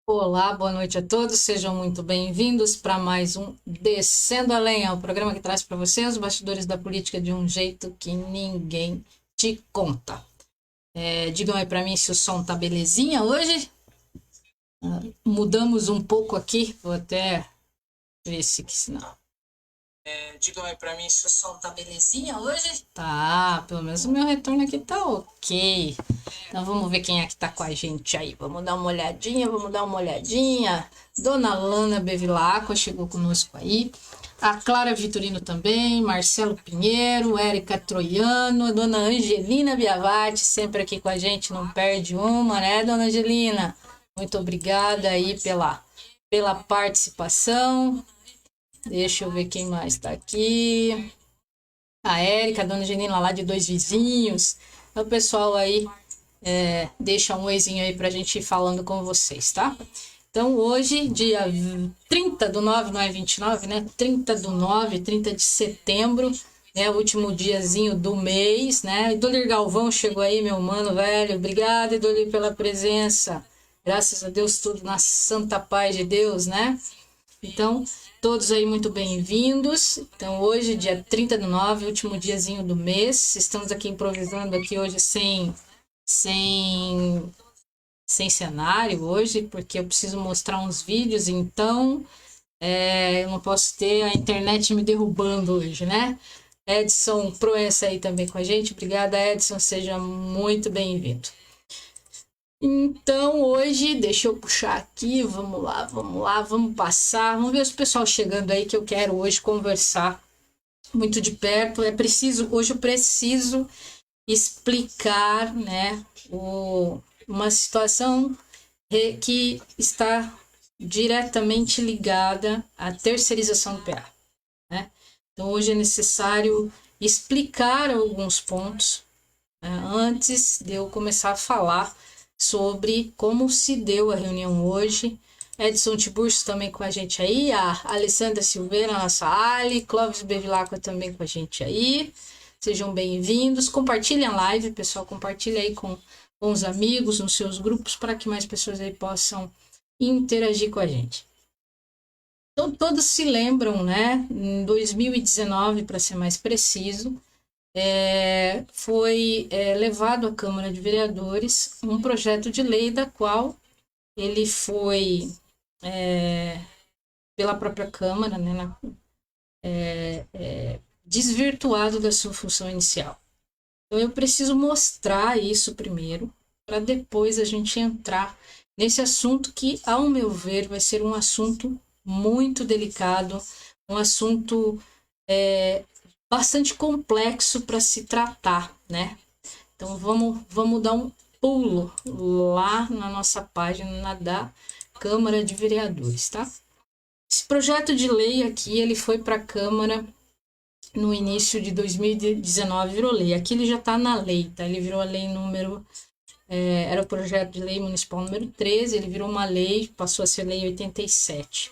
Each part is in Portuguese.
Olá, boa noite a todos, sejam muito bem-vindos para mais um Descendo a Lenha, o programa que traz para você os bastidores da política de um jeito que ninguém te conta. Digam aí para mim se o som tá belezinha hoje. Mudamos um pouco aqui, vou até ver se que sinal. Digam aí pra mim se o som tá belezinha hoje. Tá, pelo menos o meu retorno aqui tá ok. Então vamos ver quem é que tá com a gente aí. Vamos dar uma olhadinha. Dona Lana Bevilacqua chegou conosco aí. A Clara Vitorino também, Marcelo Pinheiro, Érica Troiano, a Dona Angelina Biavati, sempre aqui com a gente, não perde uma, né, Dona Angelina? Muito obrigada aí pela participação. Deixa eu ver quem mais tá aqui. A Érica, a Dona Genina lá de Dois Vizinhos. Então, o pessoal aí deixa um oizinho aí pra gente ir falando com vocês, tá? Então, hoje, dia 30 do 9, não é 29, né? 30 do 9, 30 de setembro, é o último diazinho do mês, né? Idolir Galvão chegou aí, meu mano, velho. Obrigado, Idolir, pela presença. Graças a Deus, tudo na santa paz de Deus, né? Então, todos aí muito bem-vindos. Então, hoje, dia 30 do 9, último diazinho do mês. Estamos aqui improvisando aqui hoje sem, sem cenário hoje, porque eu preciso mostrar uns vídeos, então eu não posso ter a internet me derrubando hoje, né? Edson Proença aí também com a gente. Obrigada, Edson. Seja muito bem-vindo. Então, hoje, deixa eu puxar aqui, vamos passar. Vamos ver o pessoal chegando aí que eu quero hoje conversar muito de perto. Hoje eu preciso explicar, né, uma situação que está diretamente ligada à terceirização do PA, né? Então, hoje é necessário explicar alguns pontos, né, antes de eu começar a falar sobre como se deu a reunião hoje. Edson Tiburcio também com a gente aí, a Alessandra Silveira, nossa Ali, Clóvis Bevilacqua também com a gente aí. Sejam bem-vindos. Compartilhem a live, pessoal, compartilhem aí com os amigos, nos seus grupos, para que mais pessoas aí possam interagir com a gente. Então, todos se lembram, né? Em 2019, para ser mais preciso, foi levado à Câmara de Vereadores um projeto de lei da qual ele foi, pela própria Câmara, né, desvirtuado da sua função inicial. Então eu preciso mostrar isso primeiro, para depois a gente entrar nesse assunto que, ao meu ver, vai ser um assunto muito delicado, um assunto bastante complexo para se tratar, né? Então vamos dar um pulo lá na nossa página da Câmara de Vereadores, tá? Esse projeto de lei aqui, ele foi para a Câmara no início de 2019, virou lei. Aqui ele já está na lei, tá? Ele virou a lei número... era o projeto de lei municipal número 13, ele virou uma lei, passou a ser lei 87.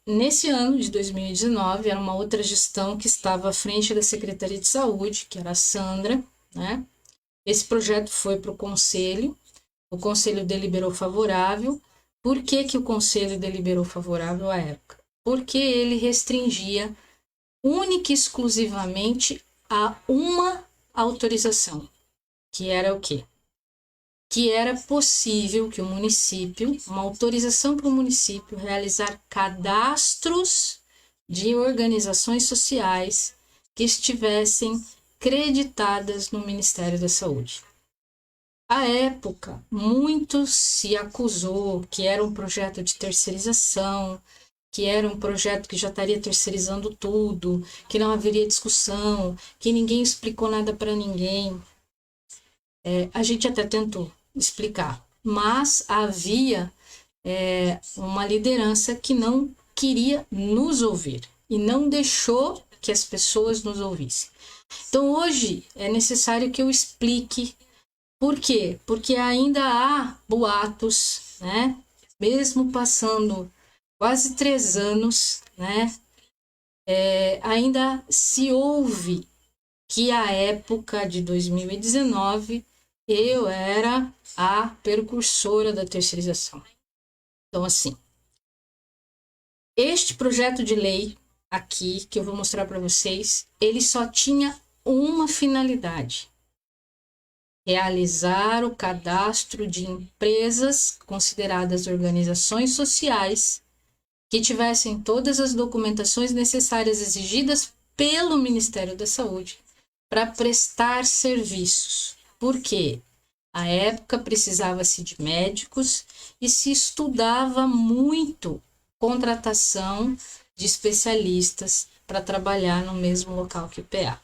Nesse ano de 2019, era uma outra gestão que estava à frente da Secretaria de Saúde, que era a Sandra, né? Esse projeto foi para o Conselho deliberou favorável. Por que o Conselho deliberou favorável à época? Porque ele restringia única e exclusivamente a uma autorização, que era o quê? Que era possível que o município, uma autorização para o município realizar cadastros de organizações sociais que estivessem creditadas no Ministério da Saúde. À época, muito se acusou que era um projeto de terceirização, que era um projeto que já estaria terceirizando tudo, que não haveria discussão, que ninguém explicou nada para ninguém. A gente até tentou explicar, mas havia uma liderança que não queria nos ouvir e não deixou que as pessoas nos ouvissem. Então, hoje é necessário que eu explique. Por quê? Porque ainda há boatos, né? Mesmo passando quase 3 anos, né? Ainda se ouve que a época de 2019 eu era a precursora da terceirização. Então, assim, este projeto de lei aqui, que eu vou mostrar para vocês, ele só tinha uma finalidade: realizar o cadastro de empresas consideradas organizações sociais que tivessem todas as documentações necessárias exigidas pelo Ministério da Saúde para prestar serviços. Por quê? À época precisava-se de médicos e se estudava muito contratação de especialistas para trabalhar no mesmo local que o PA.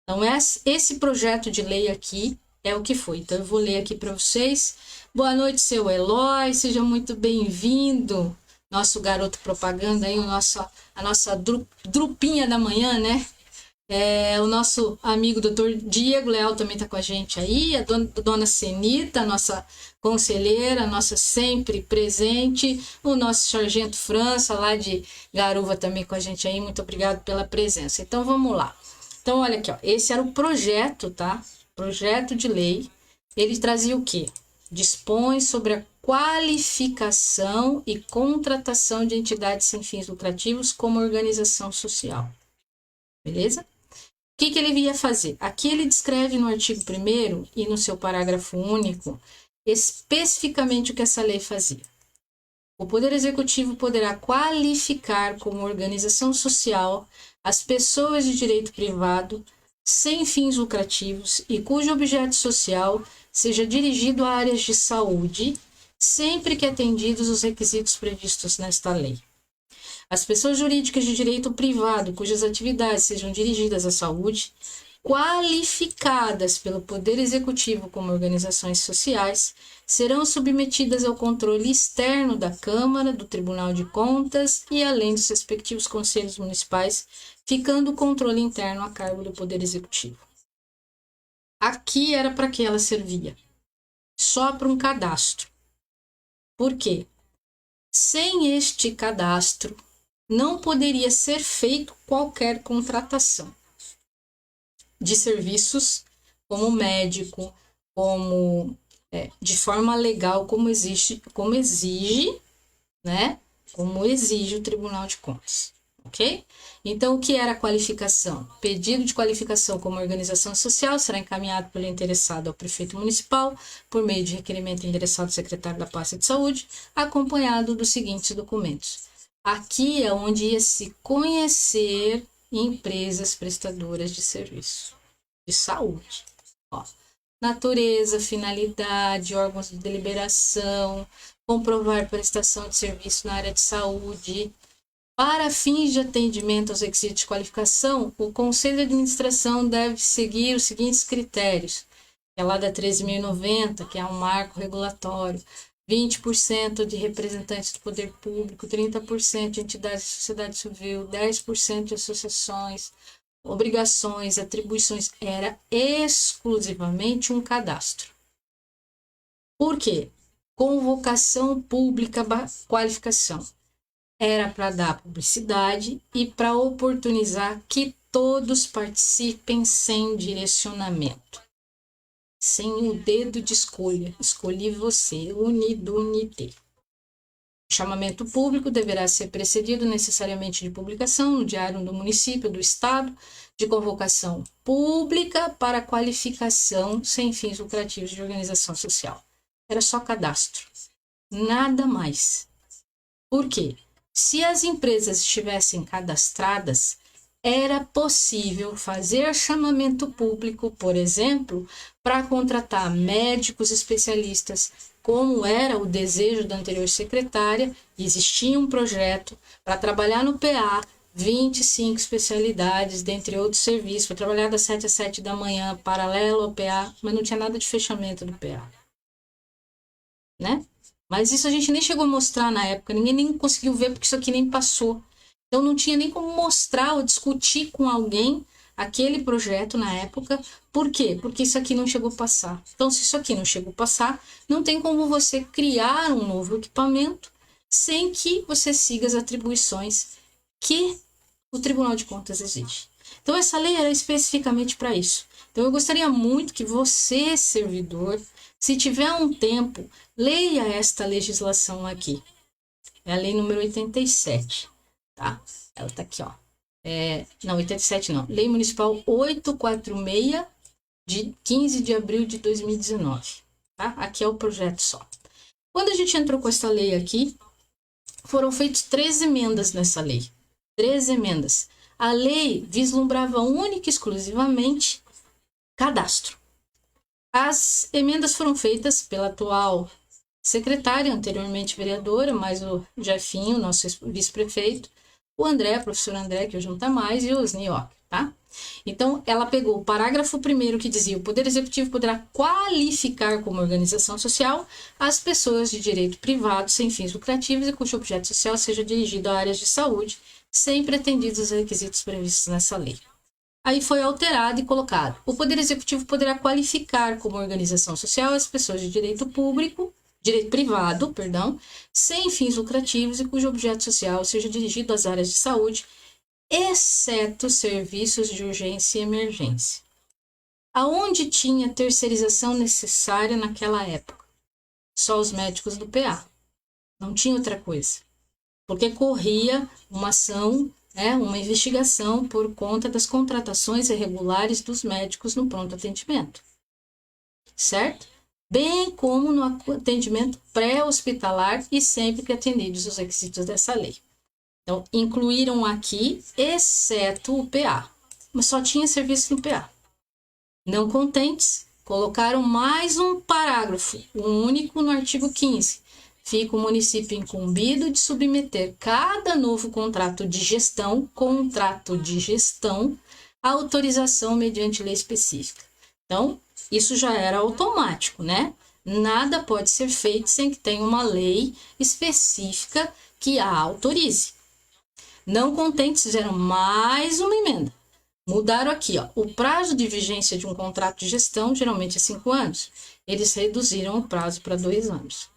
Então, esse projeto de lei aqui é o que foi. Então, eu vou ler aqui para vocês. Boa noite, seu Eloy, seja muito bem-vindo. Nosso garoto propaganda aí, a nossa drupinha da manhã, né? O nosso amigo Dr. Diego Leal também está com a gente aí, a dona Senita, nossa conselheira, nossa sempre presente, o nosso Sargento França, lá de Garuva, também com a gente aí, muito obrigado pela presença. Então, vamos lá. Então, olha aqui, ó, esse era o projeto, tá? Projeto de lei. Ele trazia o quê? Dispõe sobre a qualificação e contratação de entidades sem fins lucrativos como organização social. Beleza? O que ele ia fazer? Aqui ele descreve no artigo 1º e no seu parágrafo único especificamente o que essa lei fazia. O Poder Executivo poderá qualificar como organização social as pessoas de direito privado sem fins lucrativos e cujo objeto social seja dirigido a áreas de saúde, sempre que atendidos os requisitos previstos nesta lei. As pessoas jurídicas de direito privado, cujas atividades sejam dirigidas à saúde, qualificadas pelo Poder Executivo como organizações sociais, serão submetidas ao controle externo da Câmara, do Tribunal de Contas e além dos respectivos conselhos municipais, ficando o controle interno a cargo do Poder Executivo. Aqui era para que ela servia? Só para um cadastro. Por quê? Sem este cadastro, não poderia ser feito qualquer contratação de serviços como médico, como de forma legal, como exige o Tribunal de Contas, ok? Então, o que era a qualificação? Pedido de qualificação como organização social será encaminhado pelo interessado ao prefeito municipal por meio de requerimento endereçado ao secretário da pasta de saúde, acompanhado dos seguintes documentos. Aqui é onde ia se conhecer empresas prestadoras de serviço de saúde. Ó, natureza, finalidade, órgãos de deliberação, comprovar prestação de serviço na área de saúde. Para fins de atendimento aos requisitos de qualificação, o Conselho de Administração deve seguir os seguintes critérios, que é lá da 13.090, que é um marco regulatório. 20% de representantes do poder público, 30% de entidades de sociedade civil, 10% de associações, obrigações, atribuições. Era exclusivamente um cadastro. Por quê? Convocação pública, qualificação. Era para dar publicidade e para oportunizar que todos participem sem direcionamento. Sem o dedo de escolha. Escolhi você, unidunité. O chamamento público deverá ser precedido necessariamente de publicação no diário do município, do estado, de convocação pública para qualificação sem fins lucrativos de organização social. Era só cadastro. Nada mais. Por quê? Se as empresas estivessem cadastradas, era possível fazer chamamento público, por exemplo, para contratar médicos especialistas, como era o desejo da anterior secretária. Existia um projeto para trabalhar no PA, 25 especialidades, dentre outros serviços, para trabalhar das 7 às 7 da manhã, paralelo ao PA, mas não tinha nada de fechamento do PA. Né? Mas isso a gente nem chegou a mostrar na época, ninguém nem conseguiu ver, porque isso aqui nem passou. Então, não tinha nem como mostrar ou discutir com alguém aquele projeto na época. Por quê? Porque isso aqui não chegou a passar. Então, se isso aqui não chegou a passar, não tem como você criar um novo equipamento sem que você siga as atribuições que o Tribunal de Contas exige. Então, essa lei era especificamente para isso. Então, eu gostaria muito que você, servidor, se tiver um tempo, leia esta legislação aqui. É a lei número 87, tá? Ela tá aqui, ó. Não, 87 não. Lei Municipal 846, de 15 de abril de 2019, tá? Aqui é o projeto só. Quando a gente entrou com essa lei aqui, foram feitas 3 emendas nessa lei. 3 emendas. A lei vislumbrava única e exclusivamente cadastro. As emendas foram feitas pela atual secretária, anteriormente vereadora, mas o Jefinho, nosso vice-prefeito, o André, o professor André, que hoje não está mais, e o Osni, ó, tá? Então, ela pegou o parágrafo 1º que dizia: o Poder Executivo poderá qualificar como organização social as pessoas de direito privado sem fins lucrativos e cujo objeto social seja dirigido a áreas de saúde, sem pretendidos os requisitos previstos nessa lei. Aí foi alterado e colocado: o Poder Executivo poderá qualificar como organização social as pessoas de direito privado, sem fins lucrativos e cujo objeto social seja dirigido às áreas de saúde, exceto serviços de urgência e emergência. Aonde tinha terceirização necessária naquela época? Só os médicos do PA. Não tinha outra coisa. Porque corria uma ação, uma investigação por conta das contratações irregulares dos médicos no pronto atendimento. Certo? Bem como no atendimento pré-hospitalar e sempre que atendidos os requisitos dessa lei. Então, incluíram aqui, exceto o PA, mas só tinha serviço no PA. Não contentes, colocaram mais um parágrafo, único no artigo 15. Fica o município incumbido de submeter cada novo contrato de gestão à autorização mediante lei específica. Então, isso já era automático, né? Nada pode ser feito sem que tenha uma lei específica que a autorize. Não contentes, fizeram mais uma emenda. Mudaram aqui, ó, o prazo de vigência de um contrato de gestão, geralmente é 5 anos. Eles reduziram o prazo para 2 anos.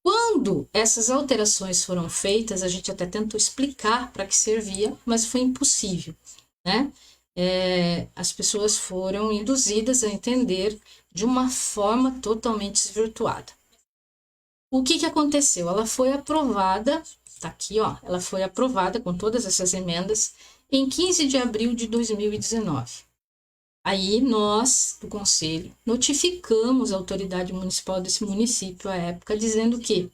Quando essas alterações foram feitas, a gente até tentou explicar para que servia, mas foi impossível, né? As pessoas foram induzidas a entender de uma forma totalmente desvirtuada. O que aconteceu? Ela foi aprovada, tá aqui, ó, ela foi aprovada com todas essas emendas em 15 de abril de 2019. Aí nós, do Conselho, notificamos a autoridade municipal desse município à época, dizendo que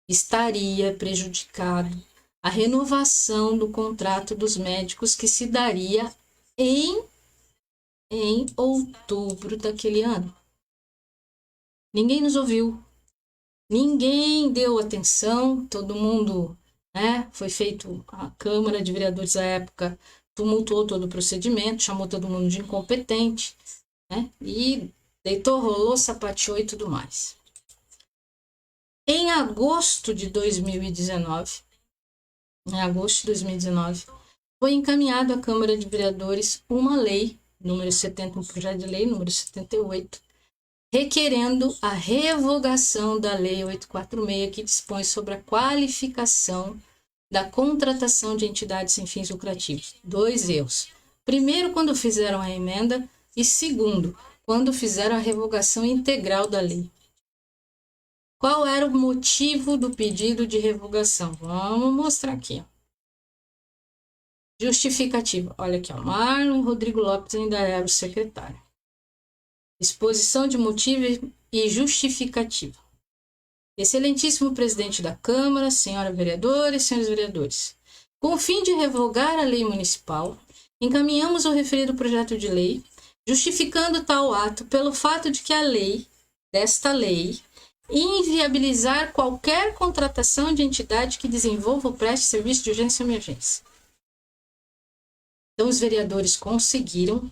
estaria prejudicado a renovação do contrato dos médicos que se daria em outubro daquele ano. Ninguém nos ouviu, ninguém deu atenção, todo mundo, foi feito, a Câmara de Vereadores à época tumultuou todo o procedimento, chamou todo mundo de incompetente, e deitou, rolou, sapateou e tudo mais. Em agosto de 2019, foi encaminhado à Câmara de Vereadores uma lei, número 70, um projeto de lei, número 78, requerendo a revogação da Lei 846, que dispõe sobre a qualificação da contratação de entidades sem fins lucrativos. 2 erros. Primeiro, quando fizeram a emenda, e segundo, quando fizeram a revogação integral da lei. Qual era o motivo do pedido de revogação? Vamos mostrar aqui. Justificativa. Olha aqui, Marlon Rodrigo Lopes ainda era o secretário. Exposição de motivo e justificativa. Excelentíssimo presidente da Câmara, senhora vereadora e senhores vereadores, com o fim de revogar a lei municipal, encaminhamos o referido projeto de lei, justificando tal ato pelo fato de que desta lei, inviabilizar qualquer contratação de entidade que desenvolva ou preste serviço de urgência e emergência. Então, os vereadores conseguiram,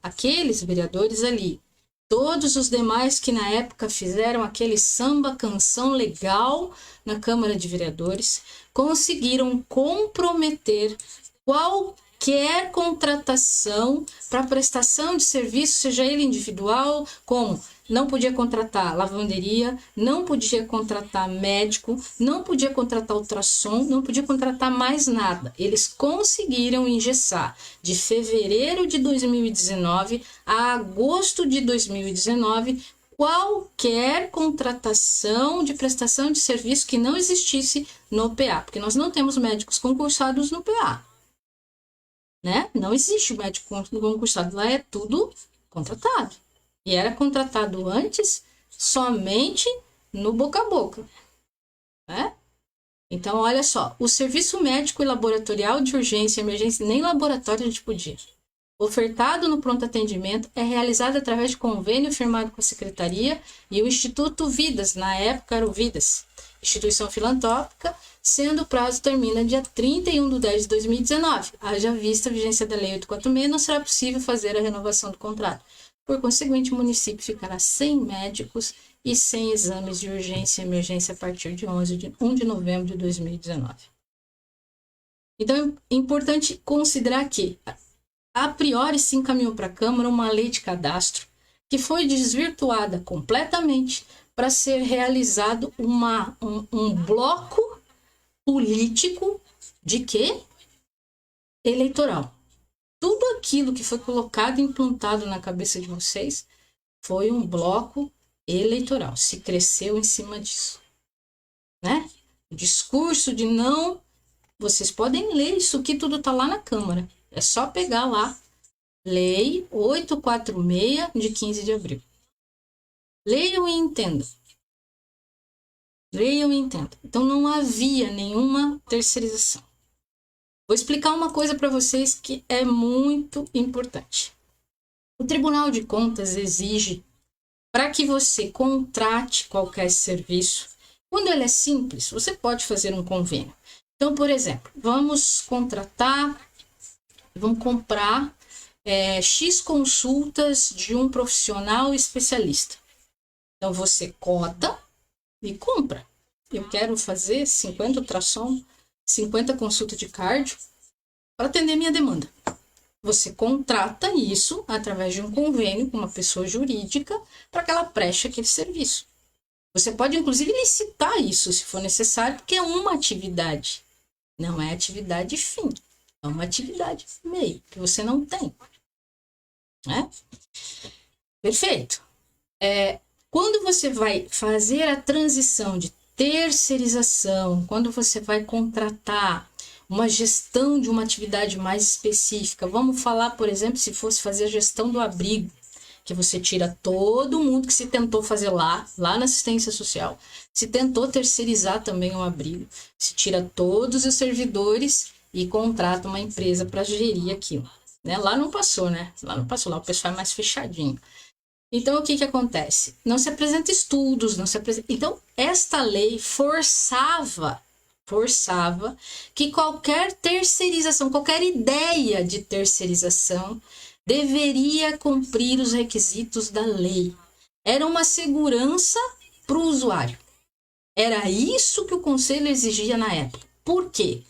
aqueles vereadores ali, todos os demais que na época fizeram aquele samba canção legal na Câmara de Vereadores, conseguiram comprometer qualquer qualquer contratação para prestação de serviço, seja ele individual, como não podia contratar lavanderia, não podia contratar médico, não podia contratar ultrassom, não podia contratar mais nada. Eles conseguiram engessar de fevereiro de 2019 a agosto de 2019 qualquer contratação de prestação de serviço que não existisse no PA, porque nós não temos médicos concursados no PA, né? Não existe médico concursado, lá é tudo contratado. E era contratado antes somente no boca a boca, né? Então, olha só, o serviço médico e laboratorial de urgência e emergência, nem laboratório a gente podia. Ofertado no pronto atendimento é realizado através de convênio firmado com a Secretaria e o Instituto Vidas, na época era o Vidas, instituição filantrópica, sendo o prazo termina dia 31/10/2019. Haja vista a vigência da Lei 846, não será possível fazer a renovação do contrato. Por conseguinte, o município ficará sem médicos e sem exames de urgência e emergência a partir de 1 de novembro de 2019. Então, é importante considerar que, a priori, se encaminhou para a Câmara uma lei de cadastro que foi desvirtuada completamente para ser realizado um bloco político de quê? Eleitoral. Tudo aquilo que foi colocado e implantado na cabeça de vocês foi um bloco eleitoral. Se cresceu em cima disso, né? O discurso de não... Vocês podem ler isso aqui, tudo está lá na Câmara. É só pegar lá, Lei 846, de 15 de abril. Leiam e entendam. Leiam e entendam. Então, não havia nenhuma terceirização. Vou explicar uma coisa para vocês que é muito importante. O Tribunal de Contas exige, para que você contrate qualquer serviço, quando ele é simples, você pode fazer um convênio. Então, por exemplo, vamos comprar X consultas de um profissional especialista. Então, você cota e compra. Eu quero fazer 50 ultrassom, 50 consultas de cardio para atender minha demanda. Você contrata isso através de um convênio com uma pessoa jurídica para que ela preste aquele serviço. Você pode, inclusive, licitar isso, se for necessário, porque é uma atividade. Não é atividade fim. É uma atividade meio, que você não tem. Né? Perfeito. Quando você vai fazer a transição de terceirização, quando você vai contratar uma gestão de uma atividade mais específica, vamos falar, por exemplo, se fosse fazer a gestão do abrigo, que você tira todo mundo que se tentou fazer lá na assistência social, se tentou terceirizar também o abrigo, se tira todos os servidores e contrata uma empresa para gerir aquilo. Né? Lá não passou, né? Lá o pessoal é mais fechadinho. Então, o que acontece? Não se apresenta estudos, não se apresenta... Então, esta lei forçava que qualquer terceirização, qualquer ideia de terceirização deveria cumprir os requisitos da lei. Era uma segurança para o usuário. Era isso que o Conselho exigia na época. Por quê?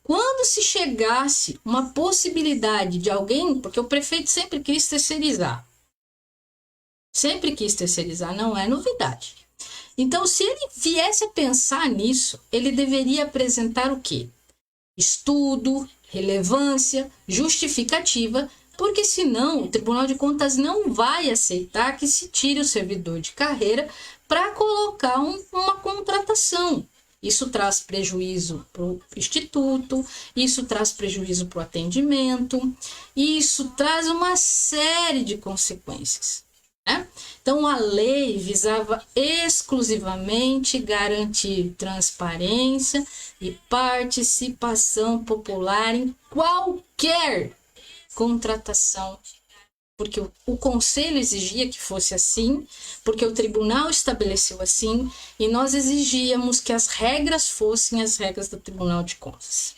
Quando se chegasse uma possibilidade de alguém, porque o prefeito sempre quis terceirizar. Sempre quis terceirizar, não é novidade. Então, se ele viesse a pensar nisso, ele deveria apresentar o quê? Estudo, relevância, justificativa, porque senão o Tribunal de Contas não vai aceitar que se tire o servidor de carreira para colocar uma contratação. Isso traz prejuízo para o Instituto, isso traz prejuízo para o atendimento, isso traz uma série de consequências. Né? Então, a lei visava exclusivamente garantir transparência e participação popular em qualquer contratação, porque o Conselho exigia que fosse assim, porque o Tribunal estabeleceu assim, e nós exigíamos que as regras fossem as regras do Tribunal de Contas.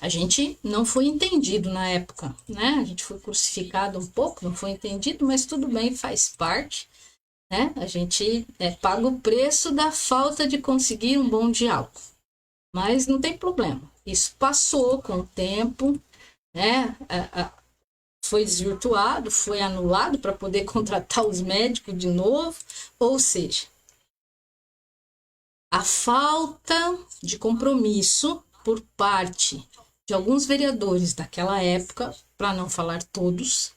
A gente não foi entendido na época, né? A gente foi crucificado um pouco, não foi entendido, mas tudo bem, faz parte, né? A gente paga o preço da falta de conseguir um bom diálogo, mas não tem problema. Isso passou com o tempo, né? Foi desvirtuado, foi anulado para poder contratar os médicos de novo, ou seja, a falta de compromisso por parte de alguns vereadores daquela época, para não falar todos,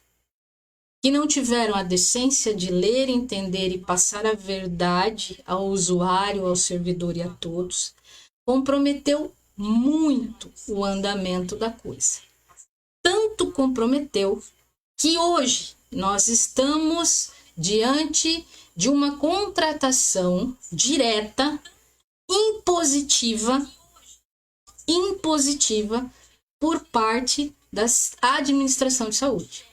que não tiveram a decência de ler, entender e passar a verdade ao usuário, ao servidor e a todos, comprometeu muito o andamento da coisa. Tanto comprometeu que hoje nós estamos diante de uma contratação direta, impositiva por parte da administração de saúde.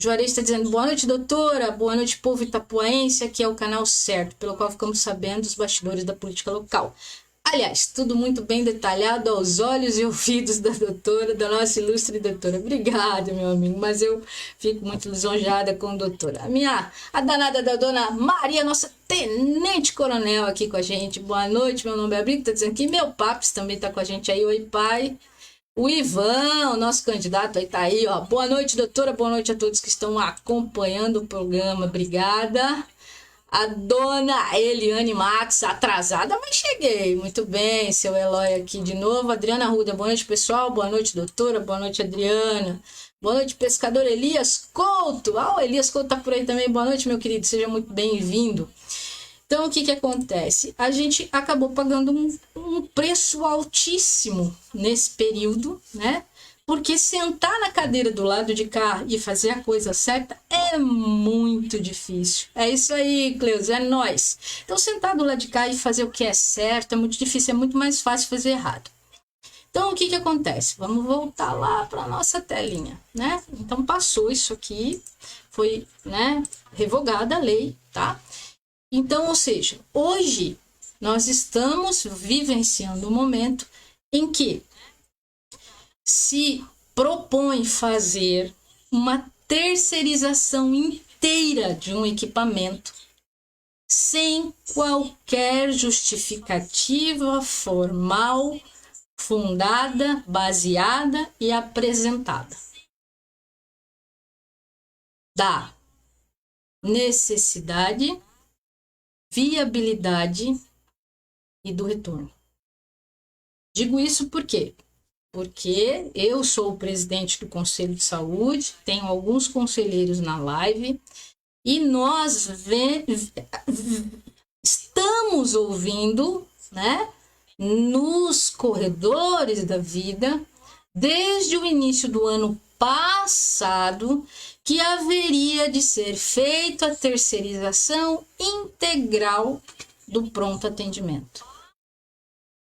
Juarez está dizendo, boa noite, doutora, boa noite, povo itapuaense, aqui é o canal certo, pelo qual ficamos sabendo dos bastidores da política local. Aliás, tudo muito bem detalhado aos olhos e ouvidos da doutora, da nossa ilustre doutora. Obrigada, meu amigo, mas eu fico muito lisonjeada com a doutora. A danada da dona Maria, nossa tenente-coronel aqui com a gente. Boa noite, meu nome é Abrigo, tá dizendo que meu Papis também tá com a gente aí. Oi, pai. O Ivan, nosso candidato aí tá aí, ó. Boa noite, doutora, boa noite a todos que estão acompanhando o programa. Obrigada. A dona Eliane Matos, atrasada, mas cheguei. Muito bem, seu Eloy aqui de novo. Adriana Arruda, boa noite, pessoal. Boa noite, doutora. Boa noite, Adriana. Boa noite, pescador Elias Couto. Ah, o Elias Couto tá por aí também. Boa noite, meu querido. Seja muito bem-vindo. Então, o que acontece? A gente acabou pagando um preço altíssimo nesse período, né? Porque sentar na cadeira do lado de cá e fazer a coisa certa é muito difícil. É isso aí, Cleus, é nóis. Então, sentar do lado de cá e fazer o que é certo é muito difícil, é muito mais fácil fazer errado. Então, o que acontece? Vamos voltar lá para a nossa telinha, né? Então, passou isso aqui, foi, né, revogada a lei, tá? Então, ou seja, hoje nós estamos vivenciando um momento em que se propõe fazer uma terceirização inteira de um equipamento sem qualquer justificativa formal, fundada, baseada e apresentada. Da necessidade, viabilidade e do retorno. Digo isso por quê? Porque eu sou o presidente do Conselho de Saúde, tenho alguns conselheiros na live e nós estamos ouvindo, né, nos corredores da vida, desde o início do ano passado, que haveria de ser feita a terceirização integral do pronto atendimento,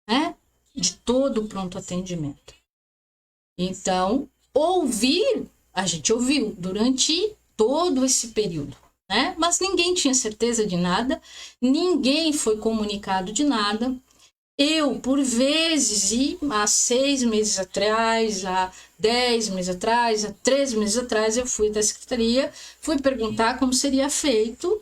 né? De todo o pronto atendimento. Então, a gente ouviu durante todo esse período, né? Mas ninguém tinha certeza de nada, ninguém foi comunicado de nada. Eu, por vezes, e há 6 meses atrás, há 10 meses atrás, há 13 meses atrás, eu fui da secretaria, fui perguntar como seria feito,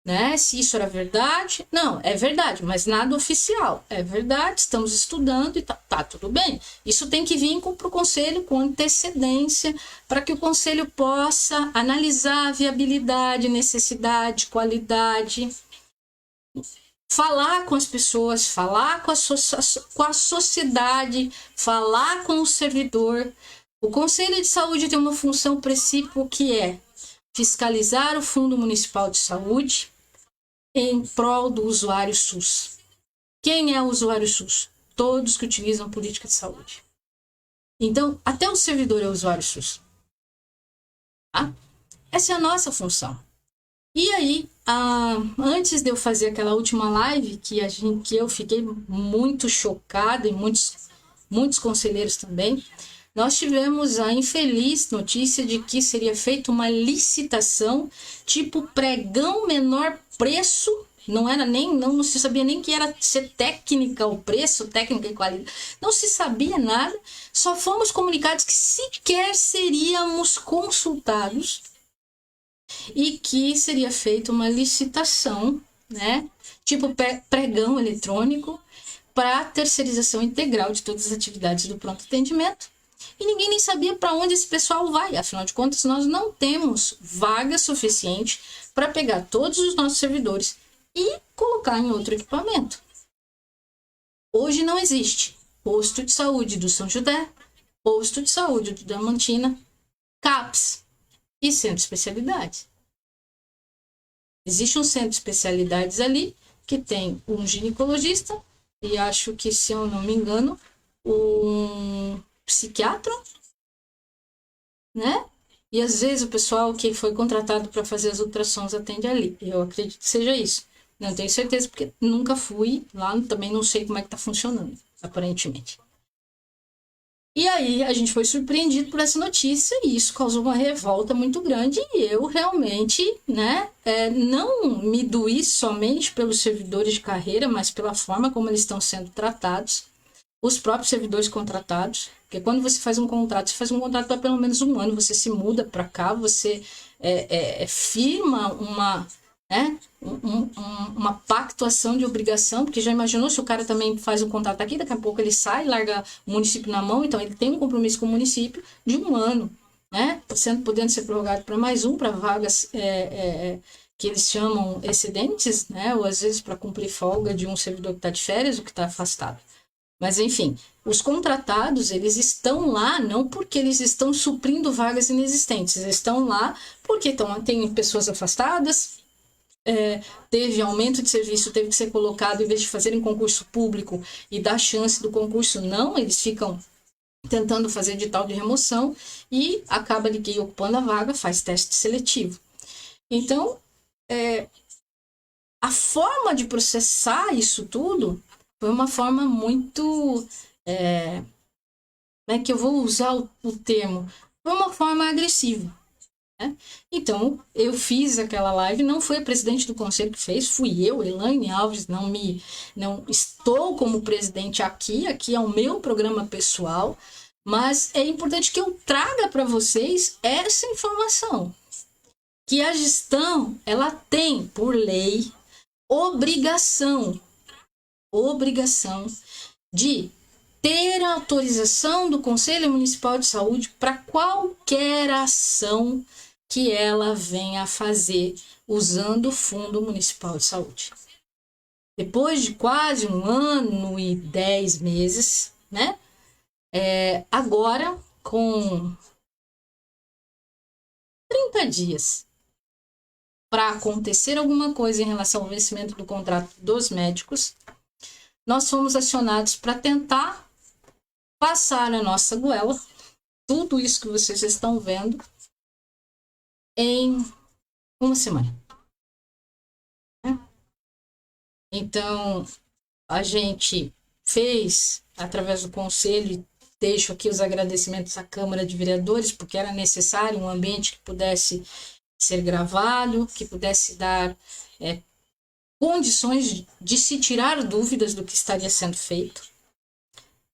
né? Se isso era verdade. Não, é verdade, mas nada oficial. É verdade, estamos estudando e tá tudo bem. Isso tem que vir para o conselho com antecedência, para que o conselho possa analisar a viabilidade, necessidade, qualidade, falar com as pessoas, falar com a sociedade, falar com o servidor. O Conselho de Saúde tem uma função principal que é fiscalizar o Fundo Municipal de Saúde em prol do usuário SUS. Quem é o usuário SUS? Todos que utilizam política de saúde. Então, até o servidor é o usuário SUS. Tá? Essa é a nossa função. E aí, antes de eu fazer aquela última live, que eu fiquei muito chocada, e muitos conselheiros também, nós tivemos a infeliz notícia de que seria feita uma licitação tipo pregão menor preço, não se sabia nem que era ser técnica o preço, técnica e qualidade, não se sabia nada, só fomos comunicados que sequer seríamos consultados e que seria feita uma licitação, né, tipo pregão eletrônico para terceirização integral de todas as atividades do pronto atendimento. E ninguém nem sabia para onde esse pessoal vai. Afinal de contas, nós não temos vaga suficiente para pegar todos os nossos servidores e colocar em outro equipamento. Hoje não existe posto de saúde do São José, posto de saúde do Diamantina, CAPS e centro de especialidades. Existe um centro de especialidades ali que tem um ginecologista e acho que, se eu não me engano, um psiquiatra, né? E às vezes o pessoal que foi contratado para fazer as ultrassons atende ali. Eu acredito que seja isso. Não tenho certeza porque nunca fui lá, também não sei como é que está funcionando, aparentemente. E aí a gente foi surpreendido por essa notícia e isso causou uma revolta muito grande e eu realmente, né, não me doí somente pelos servidores de carreira, mas pela forma como eles estão sendo tratados, os próprios servidores contratados, porque quando você faz um contrato, você faz um contrato para pelo menos um ano, você se muda para cá, você firma uma... né? Uma pactuação de obrigação, porque já imaginou se o cara também faz um contrato aqui, daqui a pouco ele sai, larga o município na mão, então ele tem um compromisso com o município de um ano, né? Podendo ser prorrogado para mais um, para vagas que eles chamam excedentes, né? Ou às vezes para cumprir folga de um servidor que está de férias ou que está afastado. Mas enfim, os contratados, eles estão lá não porque eles estão suprindo vagas inexistentes, eles estão lá porque tem pessoas afastadas, teve aumento de serviço, teve que ser colocado, em vez de fazerem concurso público e dar chance do concurso, não, eles ficam tentando fazer edital de remoção e acaba ninguém ocupando a vaga, faz teste seletivo. Então, a forma de processar isso tudo foi uma forma muito... que eu vou usar o termo, foi uma forma agressiva. Então, eu fiz aquela live, não foi a presidente do conselho que fez, fui eu, Elaine Alves, não estou como presidente aqui é o meu programa pessoal, mas é importante que eu traga para vocês essa informação, que a gestão, ela tem, por lei, obrigação de ter a autorização do Conselho Municipal de Saúde para qualquer ação que ela venha a fazer usando o Fundo Municipal de Saúde. Depois de quase 1 ano e 10 meses, né? Agora, com 30 dias para acontecer alguma coisa em relação ao vencimento do contrato dos médicos, nós fomos acionados para tentar passar a nossa goela, tudo isso que vocês estão vendo, em 1 semana. Então, a gente fez, através do conselho, deixo aqui os agradecimentos à Câmara de Vereadores, porque era necessário um ambiente que pudesse ser gravado, que pudesse dar condições de se tirar dúvidas do que estaria sendo feito.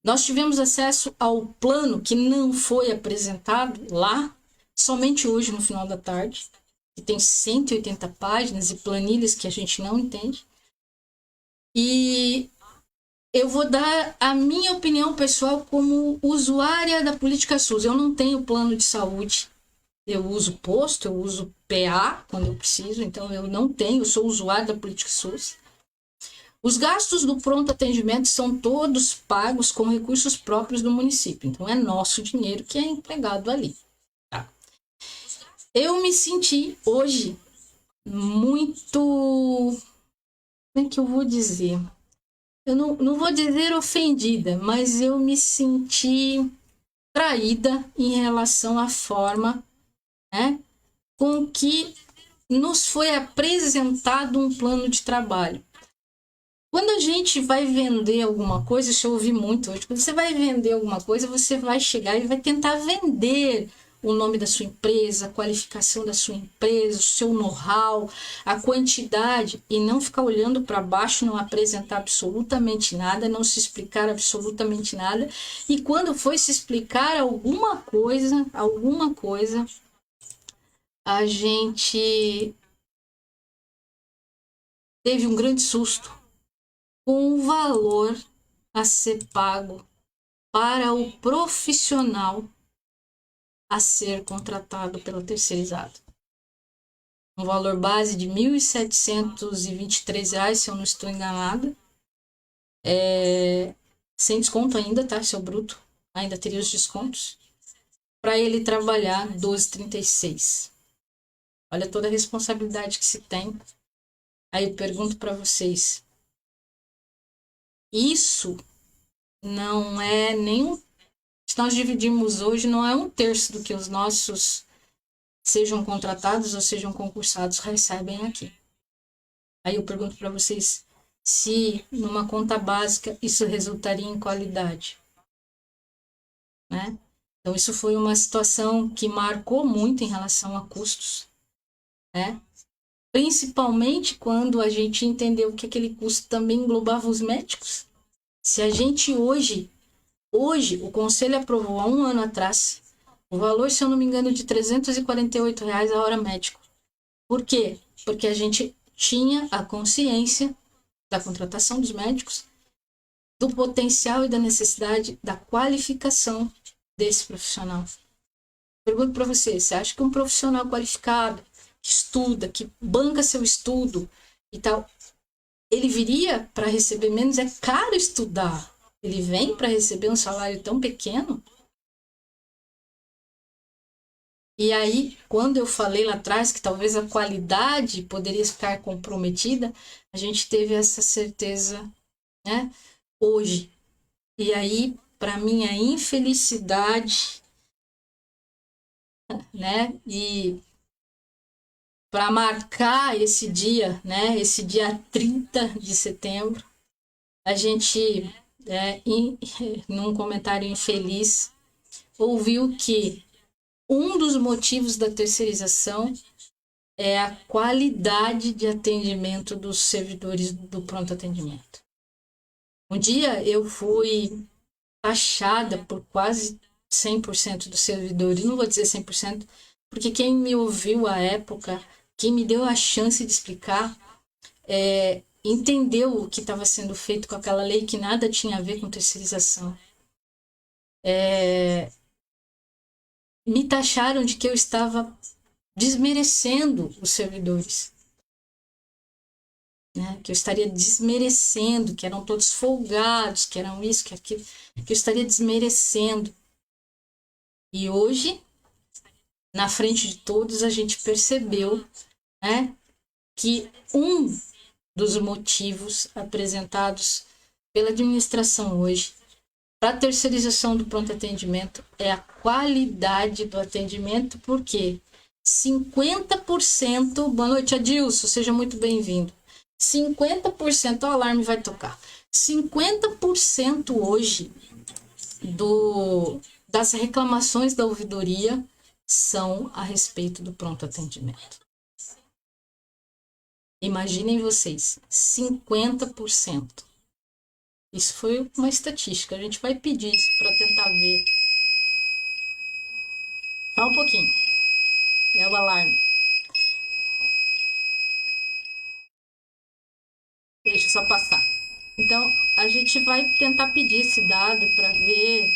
Nós tivemos acesso ao plano que não foi apresentado lá, somente hoje no final da tarde, que tem 180 páginas e planilhas que a gente não entende. E eu vou dar a minha opinião pessoal como usuária da política SUS. Eu não tenho plano de saúde, eu uso posto, eu uso PA quando eu preciso, então eu não tenho, eu sou usuário da política SUS. Os gastos do pronto atendimento são todos pagos com recursos próprios do município, então é nosso dinheiro que é empregado ali. Tá? Eu me senti hoje muito... como é que eu vou dizer? Eu não vou dizer ofendida, mas eu me senti traída em relação à forma, né, com que nos foi apresentado um plano de trabalho. Quando a gente vai vender alguma coisa, isso eu ouvi muito hoje, quando você vai vender alguma coisa, você vai chegar e vai tentar vender o nome da sua empresa, a qualificação da sua empresa, o seu know-how, a quantidade, e não ficar olhando para baixo, não apresentar absolutamente nada, não se explicar absolutamente nada. E quando foi se explicar alguma coisa, a gente teve um grande susto com o valor a ser pago para o profissional a ser contratado pela terceirizada. Um valor base de R$ 1.723, se eu não estou enganada. Sem desconto ainda, tá? Seu bruto. Ainda teria os descontos. Para ele trabalhar 12,36. Olha toda a responsabilidade que se tem. Aí eu pergunto para vocês. Isso não é nem se nós dividirmos hoje, não é 1/3 do que os nossos, sejam contratados ou sejam concursados, recebem aqui. Aí eu pergunto para vocês se numa conta básica isso resultaria em qualidade, né? Então isso foi uma situação que marcou muito em relação a custos, né? Principalmente quando a gente entendeu que aquele custo também englobava os médicos. Se a gente hoje o Conselho aprovou há 1 ano atrás o valor, se eu não me engano, de R$ 348 a hora médico. Por quê? Porque a gente tinha a consciência da contratação dos médicos, do potencial e da necessidade da qualificação desse profissional. Pergunto para você, você acha que um profissional qualificado, que estuda, que banca seu estudo e tal, ele viria para receber menos? É caro estudar. Ele vem para receber um salário tão pequeno? E aí, quando eu falei lá atrás que talvez a qualidade poderia ficar comprometida, a gente teve essa certeza, né, hoje. E aí, para minha infelicidade, né, e para marcar esse dia, né, esse dia 30 de setembro, a gente, num comentário infeliz, ouviu que um dos motivos da terceirização é a qualidade de atendimento dos servidores do pronto atendimento. Um dia eu fui taxada por quase 100% dos servidores, não vou dizer 100%, porque quem me ouviu à época, quem me deu a chance de explicar, entendeu o que estava sendo feito com aquela lei, que nada tinha a ver com terceirização. Me taxaram de que eu estava desmerecendo os servidores, né? Que eu estaria desmerecendo, que eram todos folgados, que eram isso, que aquilo, que eu estaria desmerecendo. E hoje, na frente de todos, a gente percebeu, né, que um dos motivos apresentados pela administração hoje para a terceirização do pronto atendimento é a qualidade do atendimento, porque 50%, boa noite, Adilson, seja muito bem-vindo. 50%, o alarme vai tocar. 50% hoje das reclamações da ouvidoria são a respeito do pronto atendimento. Imaginem vocês, 50%. Isso foi uma estatística, a gente vai pedir isso para tentar ver. Só um pouquinho. É o alarme. Deixa eu só passar. Então, a gente vai tentar pedir esse dado para ver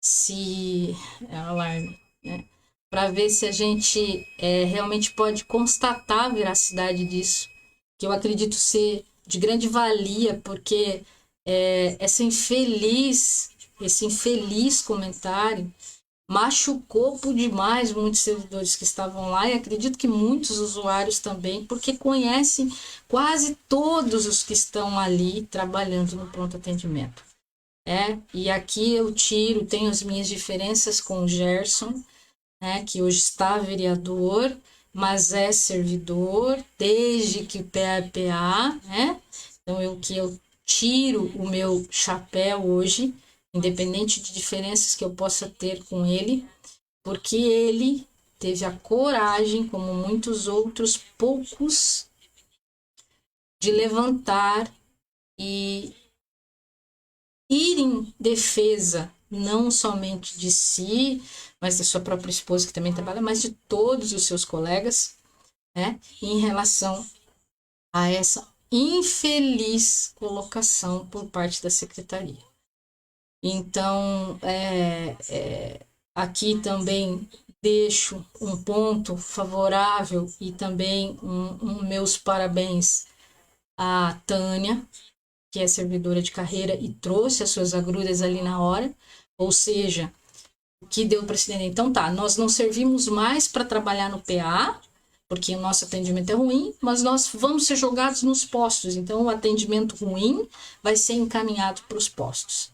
se... É o alarme, né? Para ver se a gente realmente pode constatar a veracidade disso, que eu acredito ser de grande valia, porque esse infeliz comentário machucou por demais muitos servidores que estavam lá, e acredito que muitos usuários também, porque conhecem quase todos os que estão ali trabalhando no pronto atendimento. E aqui eu tenho as minhas diferenças com o Gerson, que hoje está vereador, mas é servidor desde que PA, Então eu tiro o meu chapéu hoje, independente de diferenças que eu possa ter com ele, porque ele teve a coragem, como muitos outros poucos, de levantar e ir em defesa não somente de si, mas da sua própria esposa, que também trabalha, mas de todos os seus colegas, em relação a essa infeliz colocação por parte da secretaria. Então, aqui também deixo um ponto favorável e também meus parabéns à Tânia, que é servidora de carreira e trouxe as suas agruras ali na hora, ou seja, o que deu para se entender. Então tá, nós não servimos mais para trabalhar no PA, porque o nosso atendimento é ruim, mas nós vamos ser jogados nos postos, então o atendimento ruim vai ser encaminhado para os postos.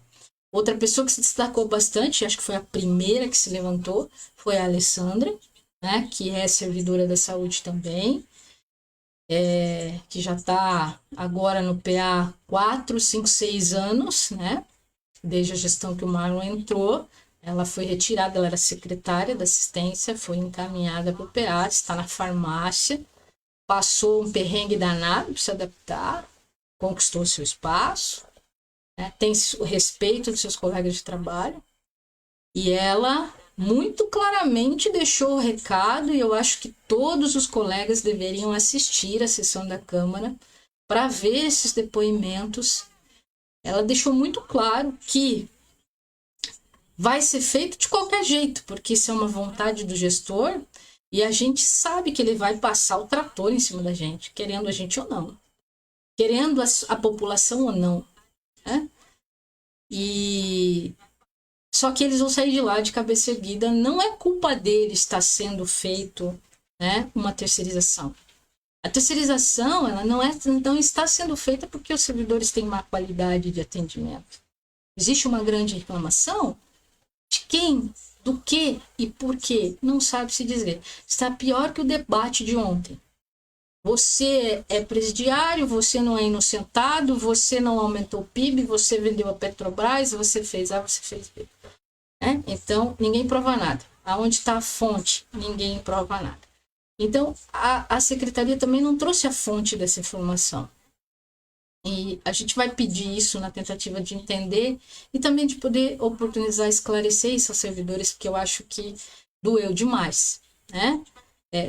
Outra pessoa que se destacou bastante, acho que foi a primeira que se levantou, foi a Alessandra, né, que é servidora da saúde também, que já está agora no PA 4, 5, 6 anos, né, desde a gestão que o Marlon entrou. Ela foi retirada, ela era secretária da assistência, foi encaminhada para o PA, está na farmácia, passou um perrengue danado para se adaptar, conquistou seu espaço, né, tem o respeito dos seus colegas de trabalho, e ela muito claramente deixou o recado, e eu acho que todos os colegas deveriam assistir à sessão da Câmara para ver esses depoimentos. Ela deixou muito claro que vai ser feito de qualquer jeito, porque isso é uma vontade do gestor e a gente sabe que ele vai passar o trator em cima da gente, querendo a gente ou não, querendo a população ou não, né? E só que eles vão sair de lá de cabeça erguida. Não é culpa deles estar sendo feito, né, uma terceirização. A terceirização ela não está sendo feita porque os servidores têm má qualidade de atendimento. Existe uma grande reclamação de quem, do que e por quê, não sabe se dizer. Está pior que o debate de ontem. Você é presidiário, você não é inocentado, você não aumentou o PIB, você vendeu a Petrobras, você fez A, você fez B. Então, ninguém prova nada. Aonde está a fonte? Ninguém prova nada. Então, a secretaria também não trouxe a fonte dessa informação. E a gente vai pedir isso na tentativa de entender e também de poder oportunizar, esclarecer isso aos servidores, porque eu acho que doeu demais, né?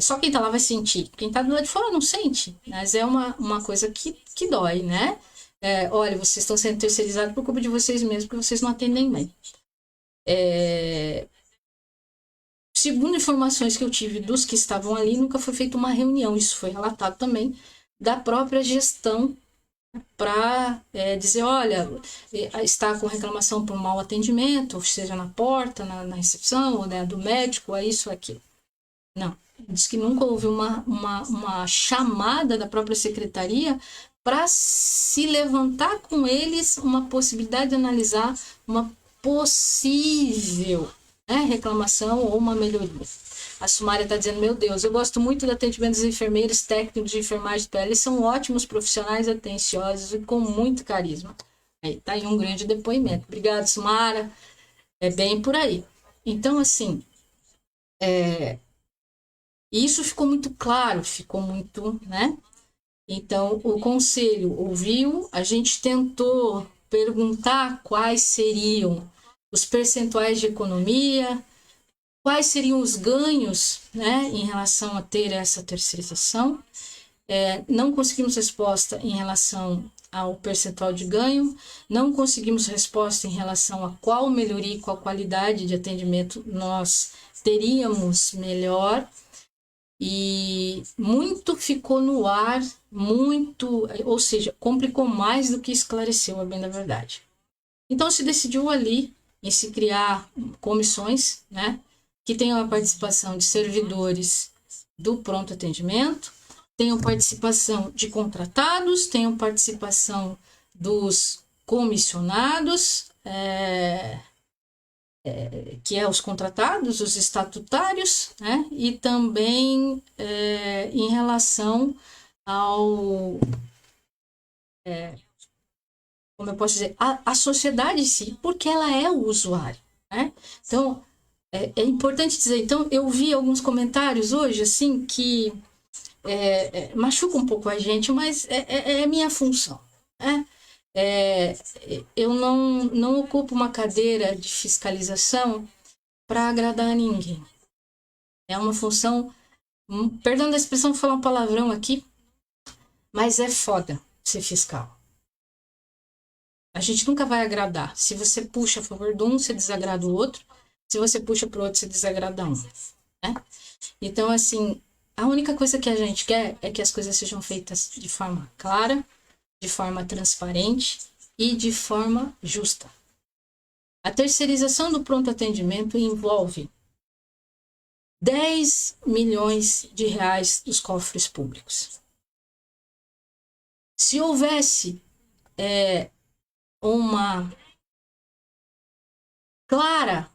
Só quem tá lá vai sentir. Quem tá do lado de fora não sente, mas é uma coisa que dói, né? Olha, vocês estão sendo terceirizados por culpa de vocês mesmos, porque vocês não atendem bem. Segundo informações que eu tive dos que estavam ali, nunca foi feita uma reunião, isso foi relatado também da própria gestão para dizer, olha, está com reclamação por mau atendimento, seja na porta, na recepção, né, do médico, é isso, aquilo. Não, diz que nunca houve uma chamada da própria secretaria para se levantar com eles uma possibilidade de analisar uma possível reclamação ou uma melhoria. A Sumária está dizendo, meu Deus, eu gosto muito do atendimento dos enfermeiros, técnicos de enfermagem de pele, eles são ótimos profissionais, atenciosos e com muito carisma. Aí tá aí um grande depoimento. Obrigada, Sumara. É bem por aí. Então, assim, isso ficou muito claro, ficou muito, né? Então, o conselho ouviu, a gente tentou perguntar quais seriam os percentuais de economia, quais seriam os ganhos, né, em relação a ter essa terceirização. Não conseguimos resposta em relação ao percentual de ganho, não conseguimos resposta em relação a qual melhoria e qual qualidade de atendimento nós teríamos melhor, e muito ficou no ar, ou seja, complicou mais do que esclareceu, a bem da verdade. Então se decidiu ali em se criar comissões, né, que tenham a participação de servidores do pronto atendimento, tenham participação de contratados, tenham participação dos comissionados, que é os contratados, os estatutários, né? E também em relação ao, como eu posso dizer, a sociedade em si, porque ela é o usuário, né? Então, é importante dizer, então, eu vi alguns comentários hoje, assim, que machuca um pouco a gente, mas é minha função, né? Eu não ocupo uma cadeira de fiscalização para agradar a ninguém. É uma função, perdão da expressão, vou falar um palavrão aqui, mas é foda ser fiscal. A gente nunca vai agradar. Se você puxa a favor de um, você desagrada o outro. Se você puxa para o outro, você desagrada um, né? Então, assim, a única coisa que a gente quer é que as coisas sejam feitas de forma clara, de forma transparente e de forma justa. A terceirização do pronto atendimento envolve 10 milhões de reais dos cofres públicos. Se houvesse uma clara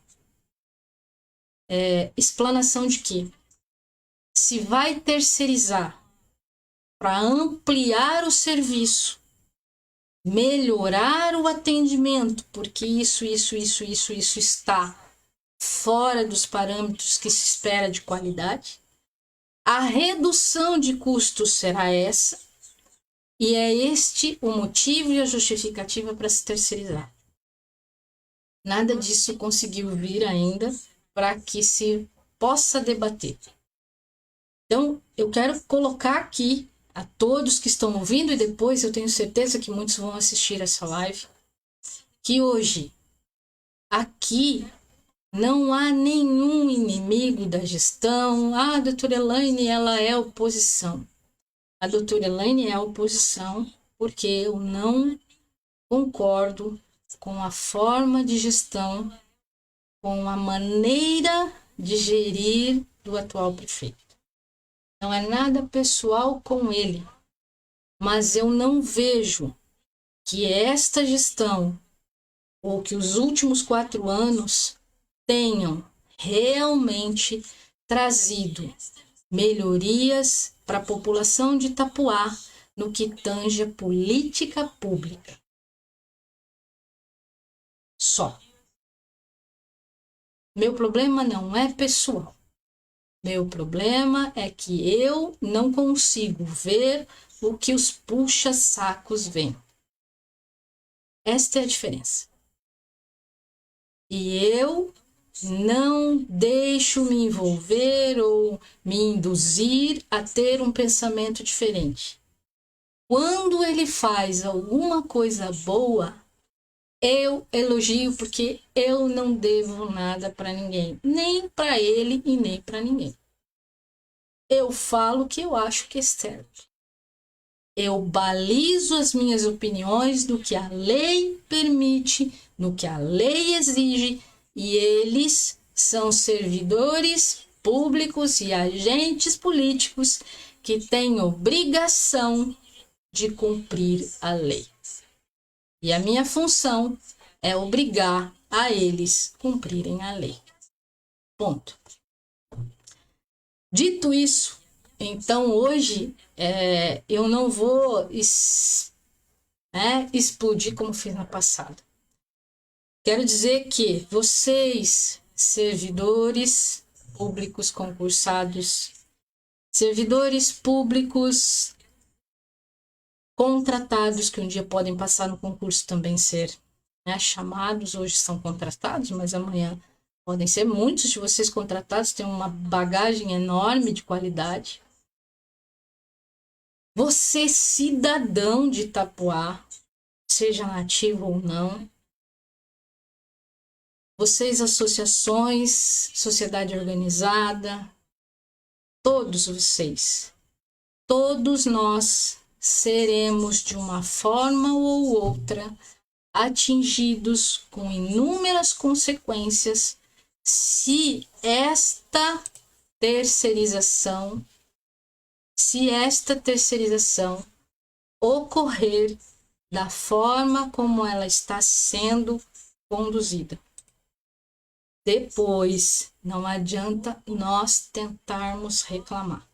explanação de que se vai terceirizar para ampliar o serviço, melhorar o atendimento, porque isso está fora dos parâmetros que se espera de qualidade, a redução de custos será essa, e é este o motivo e a justificativa para se terceirizar. Nada disso conseguiu vir ainda para que se possa debater. Então, eu quero colocar aqui a todos que estão ouvindo, e depois eu tenho certeza que muitos vão assistir essa live, que hoje, aqui, não há nenhum inimigo da gestão. Ah, a doutora Elaine, ela é oposição. A doutora Elaine é oposição porque eu não concordo com a forma de gestão, com a maneira de gerir do atual prefeito. Não é nada pessoal com ele, mas eu não vejo que esta gestão ou que os últimos 4 anos tenham realmente trazido melhorias para a população de Itapuá no que tange a política pública. Só. Meu problema não é pessoal. Meu problema é que eu não consigo ver o que os puxa-sacos veem. Esta é a diferença. E eu não deixo me envolver ou me induzir a ter um pensamento diferente. Quando ele faz alguma coisa boa, eu elogio, porque eu não devo nada para ninguém, nem para ele e nem para ninguém. Eu falo o que eu acho que é certo. Eu balizo as minhas opiniões no que a lei permite, no que a lei exige, e eles são servidores públicos e agentes políticos que têm obrigação de cumprir a lei. E a minha função é obrigar a eles cumprirem a lei. Ponto. Dito isso, então hoje eu não vou explodir como fiz na passada. Quero dizer que vocês, servidores públicos concursados, servidores públicos contratados, que um dia podem passar no concurso também ser chamados, hoje são contratados, mas amanhã podem ser. Muitos de vocês contratados têm uma bagagem enorme de qualidade. Você, cidadão de Itapuá, seja nativo ou não, vocês, associações, sociedade organizada, todos vocês, todos nós seremos de uma forma ou outra atingidos com inúmeras consequências se esta terceirização ocorrer da forma como ela está sendo conduzida. Depois, não adianta nós tentarmos reclamar.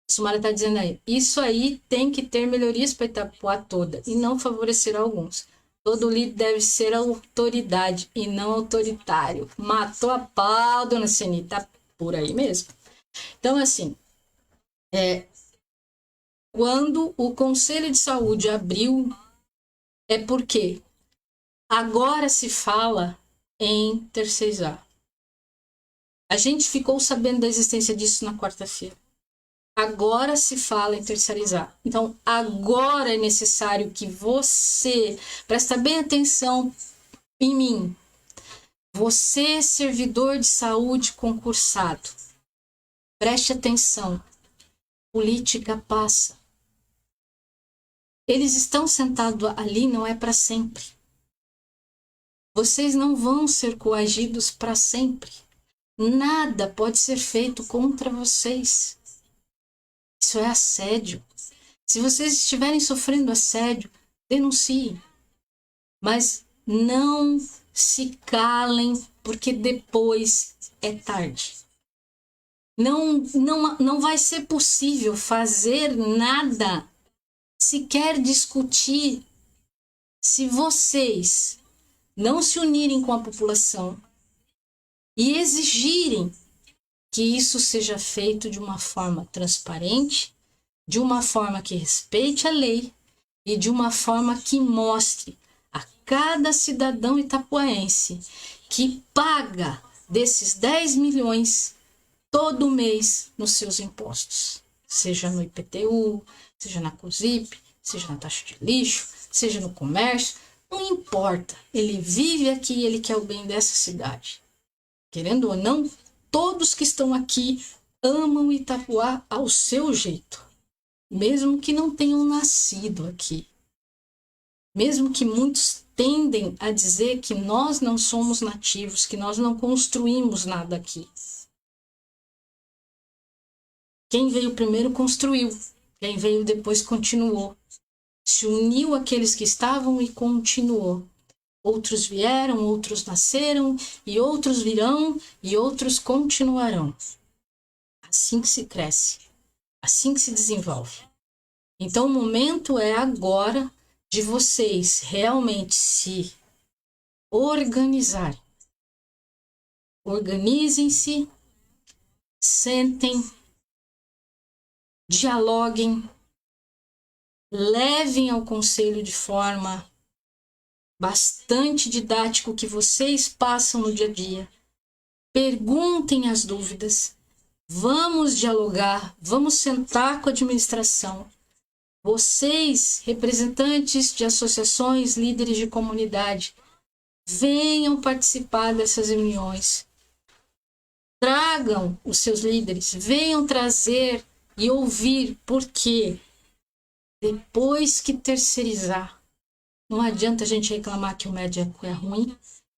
A Sumara está dizendo aí, isso aí tem que ter melhorias para Itapuá toda e não favorecer alguns. Todo líder deve ser autoridade e não autoritário. Matou a pau, dona Ceni, tá por aí mesmo. Então, assim, quando o Conselho de Saúde abriu, é porque agora se fala em terceirizar. A gente ficou sabendo da existência disso na quarta-feira. Agora se fala em terceirizar. Então, agora é necessário que você preste bem atenção em mim. Você, servidor de saúde concursado, preste atenção. Política passa. Eles estão sentados ali, não é para sempre. Vocês não vão ser coagidos para sempre. Nada pode ser feito contra vocês. Isso é assédio. Se vocês estiverem sofrendo assédio, denunciem. Mas não se calem, porque depois é tarde. Não vai ser possível fazer nada, sequer discutir, se vocês não se unirem com a população e exigirem que isso seja feito de uma forma transparente, de uma forma que respeite a lei e de uma forma que mostre a cada cidadão itapuaense que paga desses 10 milhões todo mês nos seus impostos, seja no IPTU, seja na COSIP, seja na taxa de lixo, seja no comércio, não importa, ele vive aqui e ele quer o bem dessa cidade. Querendo ou não, todos que estão aqui amam Itapuá ao seu jeito, mesmo que não tenham nascido aqui. Mesmo que muitos tendem a dizer que nós não somos nativos, que nós não construímos nada aqui. Quem veio primeiro construiu, quem veio depois continuou. Se uniu àqueles que estavam e continuou. Outros vieram, outros nasceram, e outros virão, e outros continuarão. Assim que se cresce, assim que se desenvolve. Então o momento é agora de vocês realmente se organizarem. Organizem-se, sentem, dialoguem, levem ao conselho de forma bastante didática o que vocês passam no dia a dia. Perguntem as dúvidas, vamos dialogar, vamos sentar com a administração. Vocês, representantes de associações, líderes de comunidade, venham participar dessas reuniões. Tragam os seus líderes, venham trazer e ouvir, porque depois que terceirizar, não adianta a gente reclamar que o médico é ruim,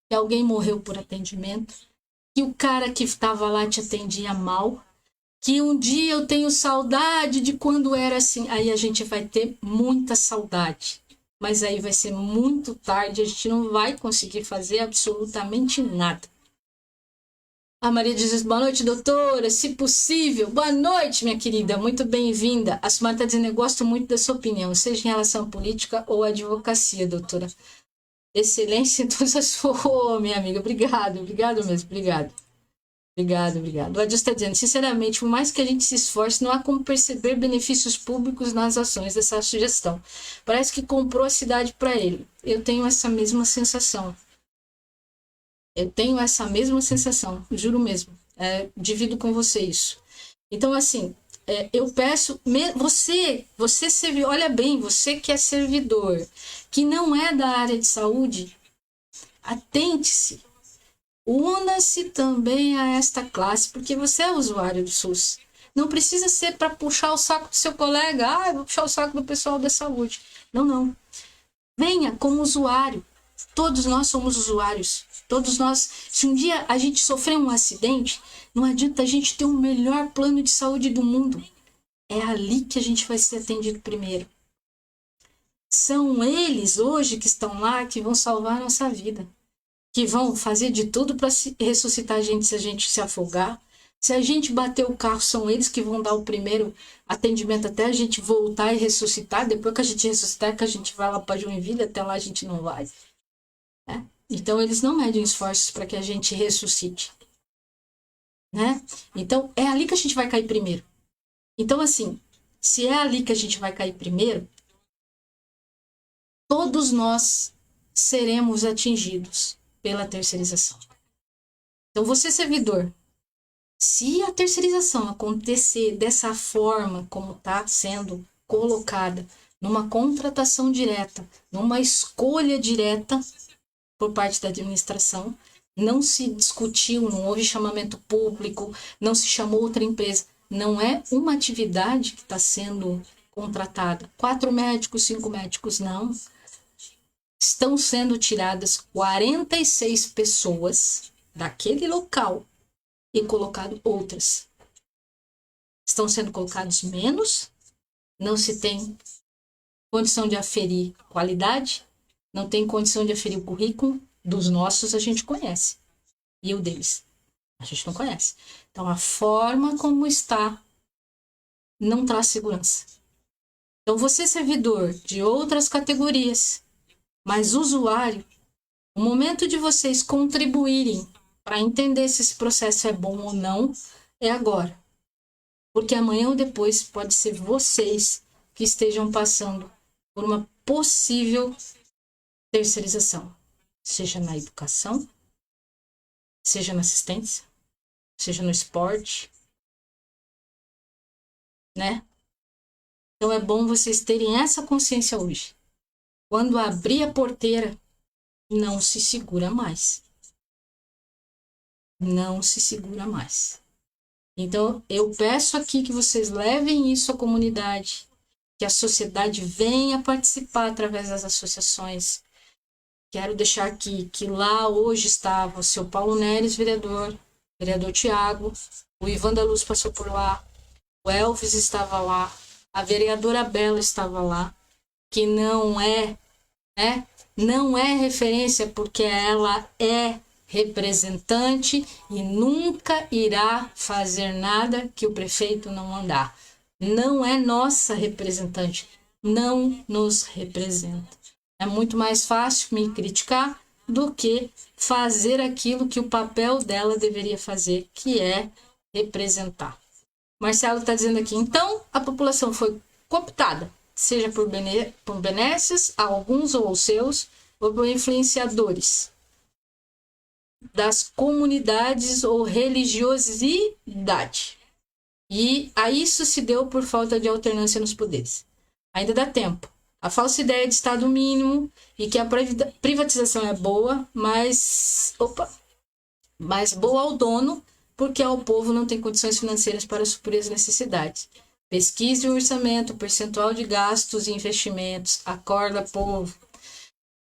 que alguém morreu por atendimento, que o cara que estava lá te atendia mal, que um dia eu tenho saudade de quando era assim. Aí a gente vai ter muita saudade, mas aí vai ser muito tarde, a gente não vai conseguir fazer absolutamente nada. A Maria diz, boa noite, doutora, se possível. Boa noite, minha querida, muito bem-vinda. A Sumara está dizendo, eu gosto muito da sua opinião, seja em relação à política ou à advocacia, doutora. Excelência em todas as suas... Oh, minha amiga, obrigado mesmo, obrigado. O Adilson está dizendo, sinceramente, por mais que a gente se esforce, não há como perceber benefícios públicos nas ações dessa sugestão. Parece que comprou a cidade para ele. Eu tenho essa mesma sensação. Juro mesmo. Divido com você isso. Então, assim, eu peço, você servidor, olha bem, você que é servidor, que não é da área de saúde, atente-se, una-se também a esta classe, porque você é usuário do SUS. Não precisa ser para puxar o saco do seu colega, eu vou puxar o saco do pessoal da saúde. Não. Venha como usuário. Todos nós somos usuários. Todos nós, se um dia a gente sofrer um acidente, não adianta a gente ter o melhor plano de saúde do mundo. É ali que a gente vai ser atendido primeiro. São eles hoje que estão lá que vão salvar a nossa vida. Que vão fazer de tudo para ressuscitar a gente se a gente se afogar. Se a gente bater o carro, são eles que vão dar o primeiro atendimento até a gente voltar e ressuscitar. Depois que a gente ressuscitar, que a gente vai lá para Joinville, até lá a gente não vai. Então, eles não medem esforços para que a gente ressuscite. Né? Então, é ali que a gente vai cair primeiro. Então, assim, se é ali que a gente vai cair primeiro, todos nós seremos atingidos pela terceirização. Então, você servidor, Se a terceirização acontecer dessa forma como está sendo colocada, numa contratação direta, numa escolha direta por parte da administração, não se discutiu, não houve chamamento público, não se chamou outra empresa, não é uma atividade que está sendo contratada. 4 médicos, 5 médicos, não. Estão sendo tiradas 46 pessoas daquele local e colocado outras. Estão sendo colocados menos, não se tem condição de aferir qualidade, não tem condição de aferir o currículo. Dos nossos a gente conhece, e o deles a gente não conhece. Então a forma como está não traz segurança. Então você, servidor de outras categorias, mas usuário, o momento de vocês contribuírem para entender se esse processo é bom ou não é agora. Porque amanhã ou depois pode ser vocês que estejam passando por uma possível terceirização, seja na educação, seja na assistência, seja no esporte, né? Então é bom vocês terem essa consciência hoje. Quando abrir a porteira, não se segura mais. Não se segura mais. Então eu peço aqui que vocês levem isso à comunidade, que a sociedade venha participar através das associações. Quero deixar aqui que lá hoje estava o seu Paulo Neres, vereador Tiago, o Ivan da Luz passou por lá, o Elvis estava lá, a vereadora Bela estava lá, que não é referência porque ela é representante e nunca irá fazer nada que o prefeito não mandar. Não é nossa representante, não nos representa. É muito mais fácil me criticar do que fazer aquilo que o papel dela deveria fazer, que é representar. Marcelo está dizendo aqui, então a população foi cooptada, seja por benesses, alguns ou os seus, ou por influenciadores das comunidades ou religiosidade. E a isso se deu por falta de alternância nos poderes. Ainda dá tempo. A falsa ideia de Estado mínimo e que a privatização é boa, mas boa ao dono, porque ao povo não tem condições financeiras para suprir as necessidades. Pesquise o orçamento, o percentual de gastos e investimentos. Acorda, povo.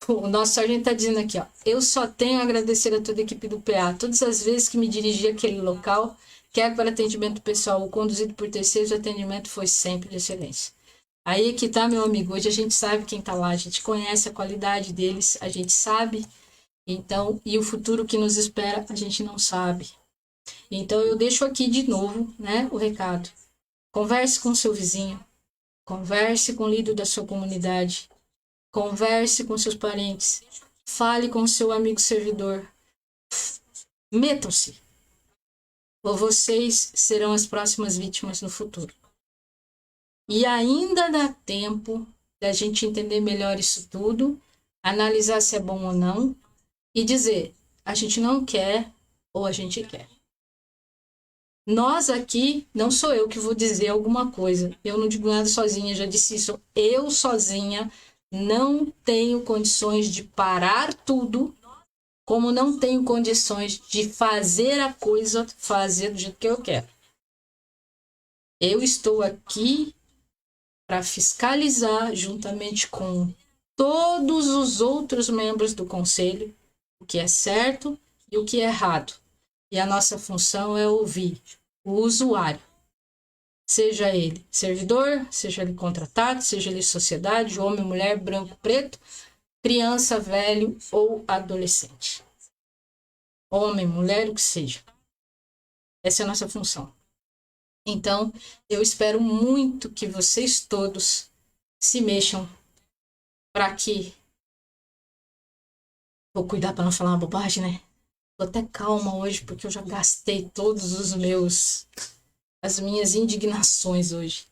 O nosso sargento está dizendo aqui, ó. Eu só tenho a agradecer a toda a equipe do PA. Todas as vezes que me dirigi àquele local, quer para atendimento pessoal ou conduzido por terceiros, o atendimento foi sempre de excelência. Aí que tá, meu amigo. Hoje a gente sabe quem tá lá, a gente conhece a qualidade deles, a gente sabe. Então, e o futuro que nos espera, a gente não sabe. Então, eu deixo aqui de novo, né, o recado. Converse com seu vizinho, converse com o líder da sua comunidade, converse com seus parentes, fale com seu amigo servidor. Metam-se, ou vocês serão as próximas vítimas no futuro. E ainda dá tempo da gente entender melhor isso tudo, analisar se é bom ou não e dizer, a gente não quer ou a gente quer. Nós aqui, não sou eu que vou dizer alguma coisa, eu não digo nada sozinha, já disse isso, eu sozinha não tenho condições de parar tudo, como não tenho condições de fazer a coisa, fazer do jeito que eu quero. Eu estou aqui para fiscalizar, juntamente com todos os outros membros do conselho, o que é certo e o que é errado. E a nossa função é ouvir o usuário, seja ele servidor, seja ele contratado, seja ele sociedade, homem, mulher, branco, preto, criança, velho ou adolescente. Homem, mulher, o que seja. Essa é a nossa função. Então, eu espero muito que vocês todos se mexam para que... Vou cuidar para não falar uma bobagem, né? Tô até calma hoje porque eu já gastei todos as minhas indignações hoje.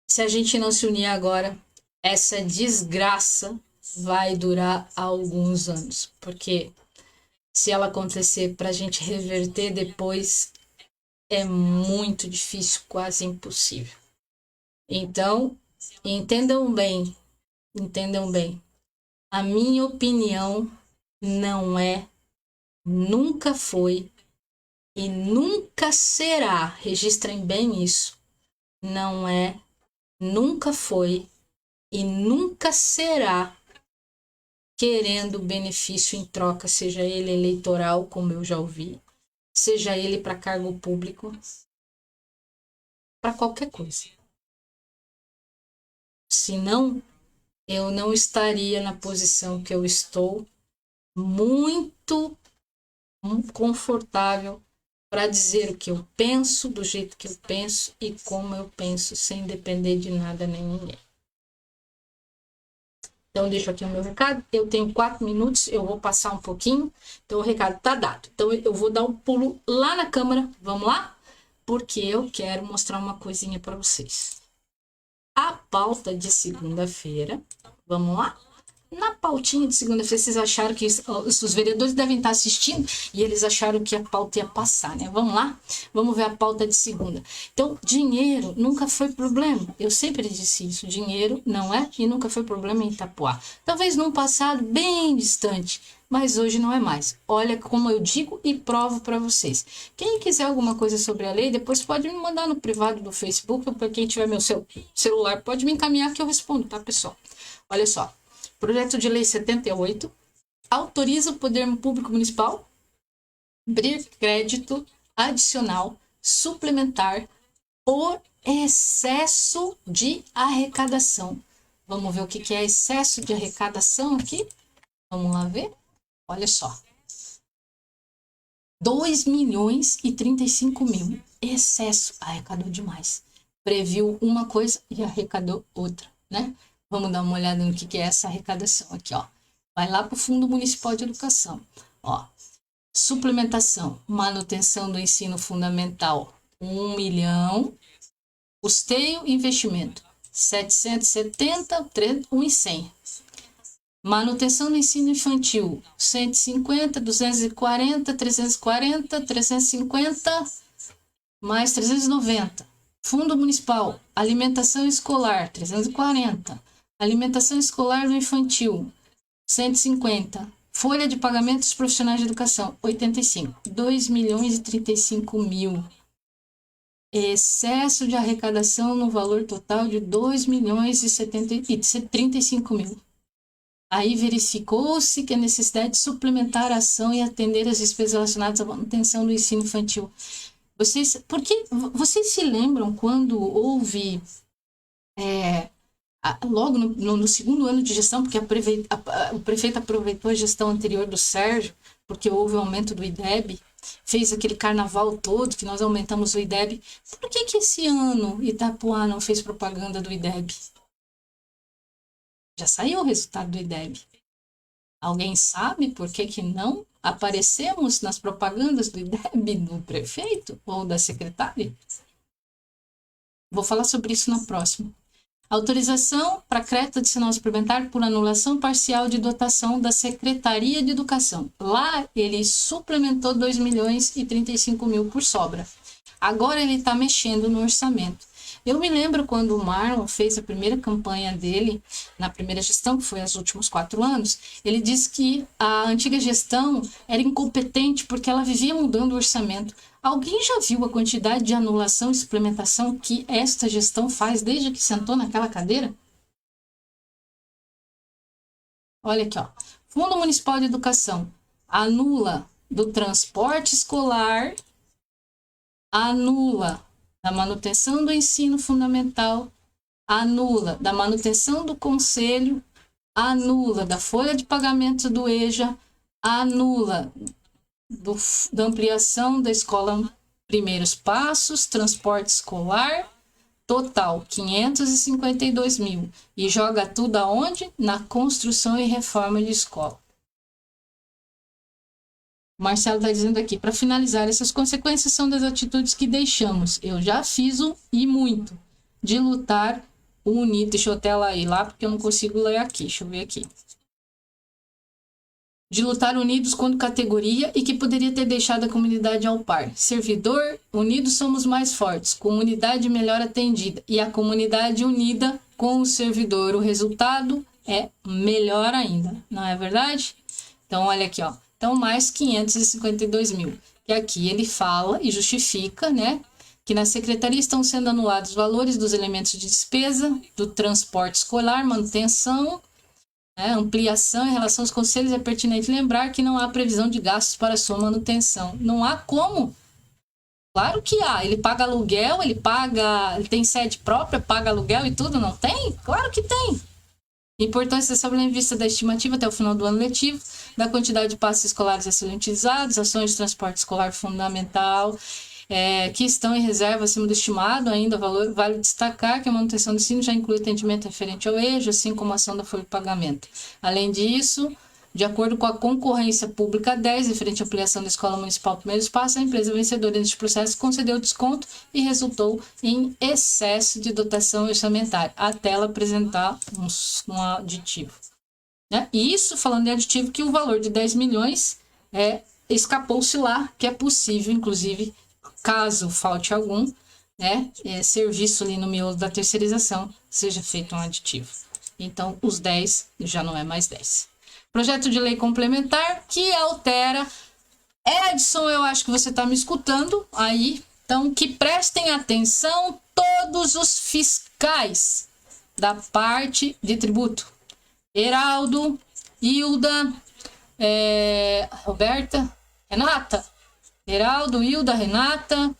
Se a gente não se unir agora, essa desgraça vai durar alguns anos, porque Se ela acontecer para a gente reverter depois, é muito difícil, quase impossível. Então, entendam bem, entendam bem. A minha opinião não é, nunca foi e nunca será, registrem bem isso, não é, nunca foi e nunca será querendo benefício em troca, seja ele eleitoral, como eu já ouvi, seja ele para cargo público, para qualquer coisa. Senão, eu não estaria na posição que eu estou, muito confortável para dizer o que eu penso, do jeito que eu penso e como eu penso, sem depender de nada nem ninguém. Então, deixo aqui o meu recado. Eu tenho 4 minutos, eu vou passar um pouquinho. Então, o recado está dado. Então, eu vou dar um pulo lá na câmera. Vamos lá? Porque eu quero mostrar uma coisinha para vocês. A pauta de segunda-feira. Vamos lá? Na pautinha de segunda-feira, vocês acharam que os vereadores devem estar assistindo e eles acharam que a pauta ia passar, né? Vamos lá? Vamos ver a pauta de segunda. Então, dinheiro nunca foi problema. Eu sempre disse isso. Dinheiro não é e nunca foi problema em Itapuá. Talvez num passado bem distante, mas hoje não é mais. Olha como eu digo e provo para vocês. Quem quiser alguma coisa sobre a lei, depois pode me mandar no privado do Facebook, ou para quem tiver meu celular, pode me encaminhar que eu respondo, tá, pessoal? Olha só. Projeto de Lei 78 autoriza o Poder Público Municipal abrir crédito adicional suplementar por excesso de arrecadação. Vamos ver o que é excesso de arrecadação aqui? Vamos lá ver? Olha só. 2.035.000. Excesso. Arrecadou demais. Previu uma coisa e arrecadou outra, né? Vamos dar uma olhada no que é essa arrecadação aqui, ó. Vai lá para o Fundo Municipal de Educação. Ó, suplementação, manutenção do ensino fundamental, 1 milhão. Custeio e investimento, 770, 1.100. Manutenção do ensino infantil, 150, 240, 340, 350, mais 390. Fundo Municipal, alimentação escolar, 340. Alimentação escolar do infantil, 150. Folha de pagamentos profissionais de educação, 85. 2.035.000. Excesso de arrecadação no valor total de 2.035.000. Aí verificou-se que a necessidade de suplementar a ação e atender as despesas relacionadas à manutenção do ensino infantil. Vocês se lembram quando houve... logo no segundo ano de gestão, porque o prefeito aproveitou a gestão anterior do Sérgio, porque houve o aumento do IDEB, fez aquele carnaval todo, que nós aumentamos o IDEB. Por que esse ano Itapuá não fez propaganda do IDEB? Já saiu o resultado do IDEB. Alguém sabe por que não aparecemos nas propagandas do IDEB do prefeito ou da secretária? Vou falar sobre isso na próxima. Autorização para crédito adicional suplementar por anulação parcial de dotação da Secretaria de Educação. Lá ele suplementou 2.035.000 por sobra. Agora ele está mexendo no orçamento. Eu me lembro quando o Marlon fez a primeira campanha dele, na primeira gestão, que foi os últimos 4 anos, ele disse que a antiga gestão era incompetente porque ela vivia mudando o orçamento. Alguém já viu a quantidade de anulação e suplementação que esta gestão faz desde que sentou naquela cadeira? Olha aqui, ó. Fundo Municipal de Educação anula do transporte escolar, anula da manutenção do ensino fundamental, anula da manutenção do conselho, anula da folha de pagamentos do EJA, anula da ampliação da escola Primeiros Passos, transporte escolar, total 552.000. E joga tudo aonde? Na construção e reforma de escola. O Marcelo está dizendo aqui, para finalizar, essas consequências são das atitudes que deixamos. Eu já fiz e muito, de lutar unido. Deixa eu até lá ir lá, porque eu não consigo ler aqui. Deixa eu ver aqui. de lutar unidos contra categoria e que poderia ter deixado a comunidade ao par. Servidor, unidos somos mais fortes, comunidade melhor atendida e a comunidade unida com o servidor. O resultado é melhor ainda, não é verdade? Então, olha aqui, ó. Então, mais 552 mil. E aqui ele fala e justifica, né, que na secretaria estão sendo anulados os valores dos elementos de despesa, do transporte escolar, manutenção, ampliação. Em relação aos conselhos, é pertinente lembrar que não há previsão de gastos para sua manutenção. Não há como? Claro que há. Ele paga aluguel, ele tem sede própria, paga aluguel e tudo, não tem? Claro que tem. Importância dessa em vista da estimativa até o final do ano letivo, da quantidade de passes escolares a serem utilizados, ações de transporte escolar fundamental, que estão em reserva acima do estimado, ainda valor. Vale destacar que a manutenção do ensino já inclui atendimento referente ao EJA, assim como a ação da folha de pagamento. Além disso, de acordo com a concorrência pública 10, referente à ampliação da Escola Municipal Primeiro Espaço, a empresa vencedora neste processo concedeu desconto e resultou em excesso de dotação orçamentária, até ela apresentar um aditivo. Né? E isso, falando de aditivo, que o valor de 10 milhões escapou-se lá, que é possível, inclusive, caso falte algum, serviço ali no miolo da terceirização, seja feito um aditivo. Então, os 10 já não é mais 10. Projeto de lei complementar que altera. Edson, eu acho que você está me escutando aí. Então, que prestem atenção todos os fiscais da parte de tributo. Heraldo, Hilda, Roberta, Renata. Heraldo, Hilda, Renata.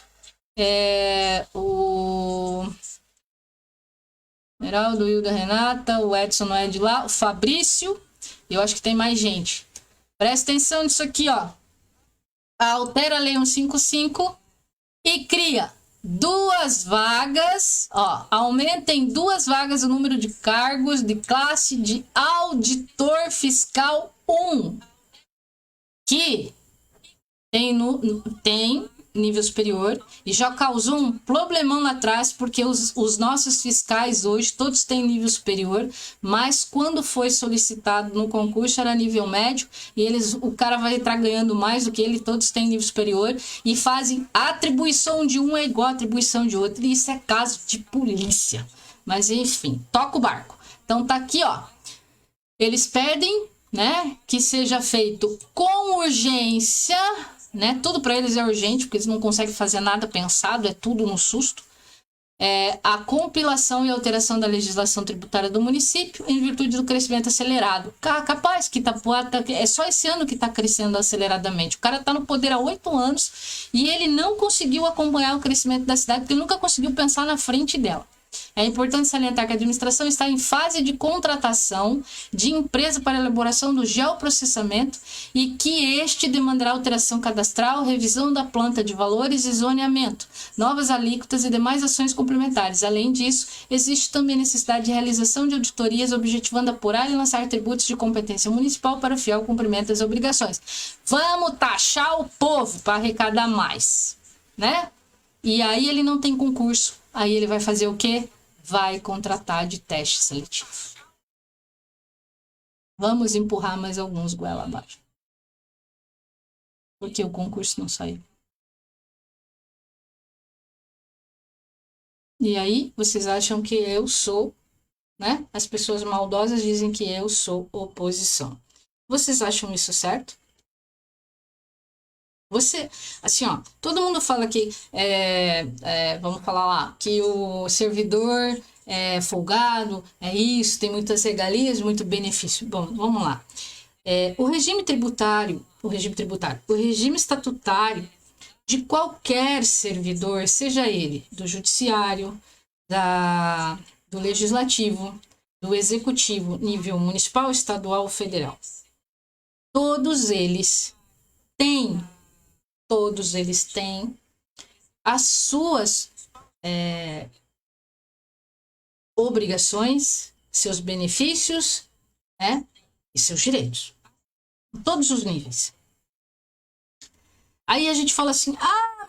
Heraldo, Hilda, Renata. O Edson não é de lá. O Fabrício. Eu acho que tem mais gente. Presta atenção nisso aqui, ó. Altera a Lei 155 e cria 2 vagas, ó. Aumenta em 2 vagas o número de cargos de classe de auditor fiscal 1, que tem nível superior e já causou um problemão lá atrás, porque os nossos fiscais hoje todos têm nível superior, mas quando foi solicitado no concurso era nível médio e o cara vai estar ganhando mais do que ele, todos têm nível superior e fazem atribuição de um é igual a atribuição de outro, e isso é caso de polícia. Mas enfim, toca o barco. Então tá aqui, ó. Eles pedem, né, que seja feito com urgência, né? Tudo para eles é urgente, porque eles não conseguem fazer nada pensado, é tudo no susto. A compilação e alteração da legislação tributária do município em virtude do crescimento acelerado. Capaz que é só esse ano que está crescendo aceleradamente. O cara está no poder há 8 anos e ele não conseguiu acompanhar o crescimento da cidade, porque ele nunca conseguiu pensar na frente dela. É importante salientar que a administração está em fase de contratação de empresa para elaboração do geoprocessamento e que este demandará alteração cadastral, revisão da planta de valores e zoneamento, novas alíquotas e demais ações complementares. Além disso, existe também necessidade de realização de auditorias objetivando apurar e lançar tributos de competência municipal para o fiel cumprimento das obrigações. Vamos taxar o povo para arrecadar mais, né? E aí ele não tem concurso. Aí ele vai fazer o quê? Vai contratar de teste seletivo. Vamos empurrar mais alguns goela abaixo. Porque o concurso não saiu. E aí, vocês acham que eu sou, né? As pessoas maldosas dizem que eu sou oposição. Vocês acham isso certo? Você, assim, ó, todo mundo fala que, vamos falar lá, que o servidor é folgado, é isso, tem muitas regalias, muito benefício. Bom, vamos lá. O regime estatutário de qualquer servidor, seja ele do judiciário, do legislativo, do executivo, nível municipal, estadual ou federal, todos eles têm as suas obrigações, seus benefícios, né, e seus direitos. Em todos os níveis. Aí a gente fala assim,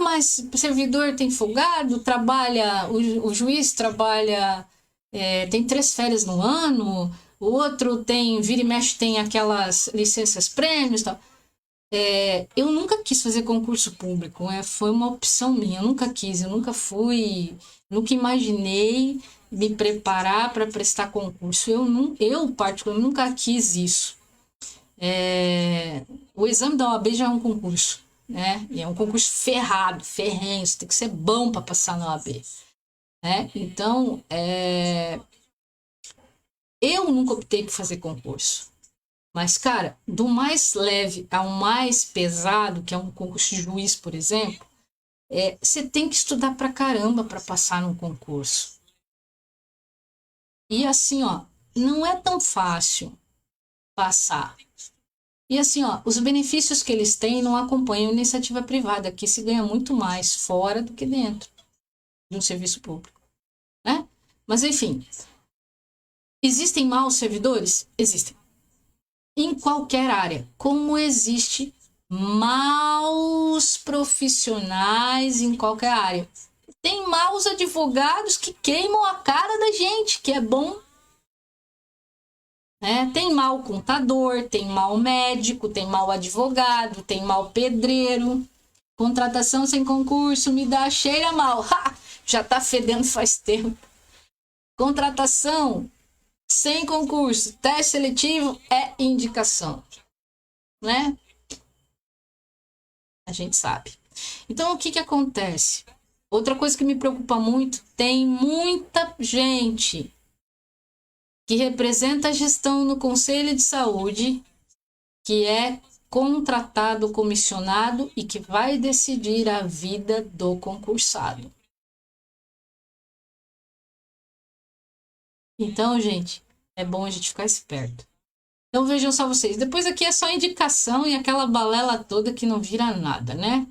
mas o servidor tem folgado, trabalha, o juiz trabalha, tem 3 férias no ano, o outro tem, vira e mexe, tem aquelas licenças prêmios e tal. Eu nunca quis fazer concurso público, foi uma opção minha, eu nunca quis, eu nunca fui, nunca imaginei me preparar para prestar concurso. Eu particularmente, nunca quis isso. O exame da OAB já é um concurso, né? E é um concurso ferrado, ferrenho, você tem que ser bom para passar na OAB. Né? Então, eu nunca optei por fazer concurso. Mas, cara, do mais leve ao mais pesado, que é um concurso de juiz, por exemplo, você tem que estudar pra caramba para passar num concurso. E assim, ó, não é tão fácil passar. E assim, ó, os benefícios que eles têm não acompanham iniciativa privada, que se ganha muito mais fora do que dentro de um serviço público, né? Mas enfim, existem maus servidores? Existem. Em qualquer área, como existe maus profissionais em qualquer área. Tem maus advogados que queimam a cara da gente, que é bom. Tem mau contador, tem mau médico, tem mau advogado, tem mau pedreiro. Contratação sem concurso me dá cheira mal. Ha! Já tá fedendo faz tempo. Contratação sem concurso, teste seletivo é indicação, né? A gente sabe. Então, o que acontece? Outra coisa que me preocupa muito, tem muita gente que representa a gestão no Conselho de Saúde, que é contratado, comissionado e que vai decidir a vida do concursado. Então, gente, é bom a gente ficar esperto. Então, vejam só vocês. Depois aqui é só indicação e aquela balela toda que não vira nada, né?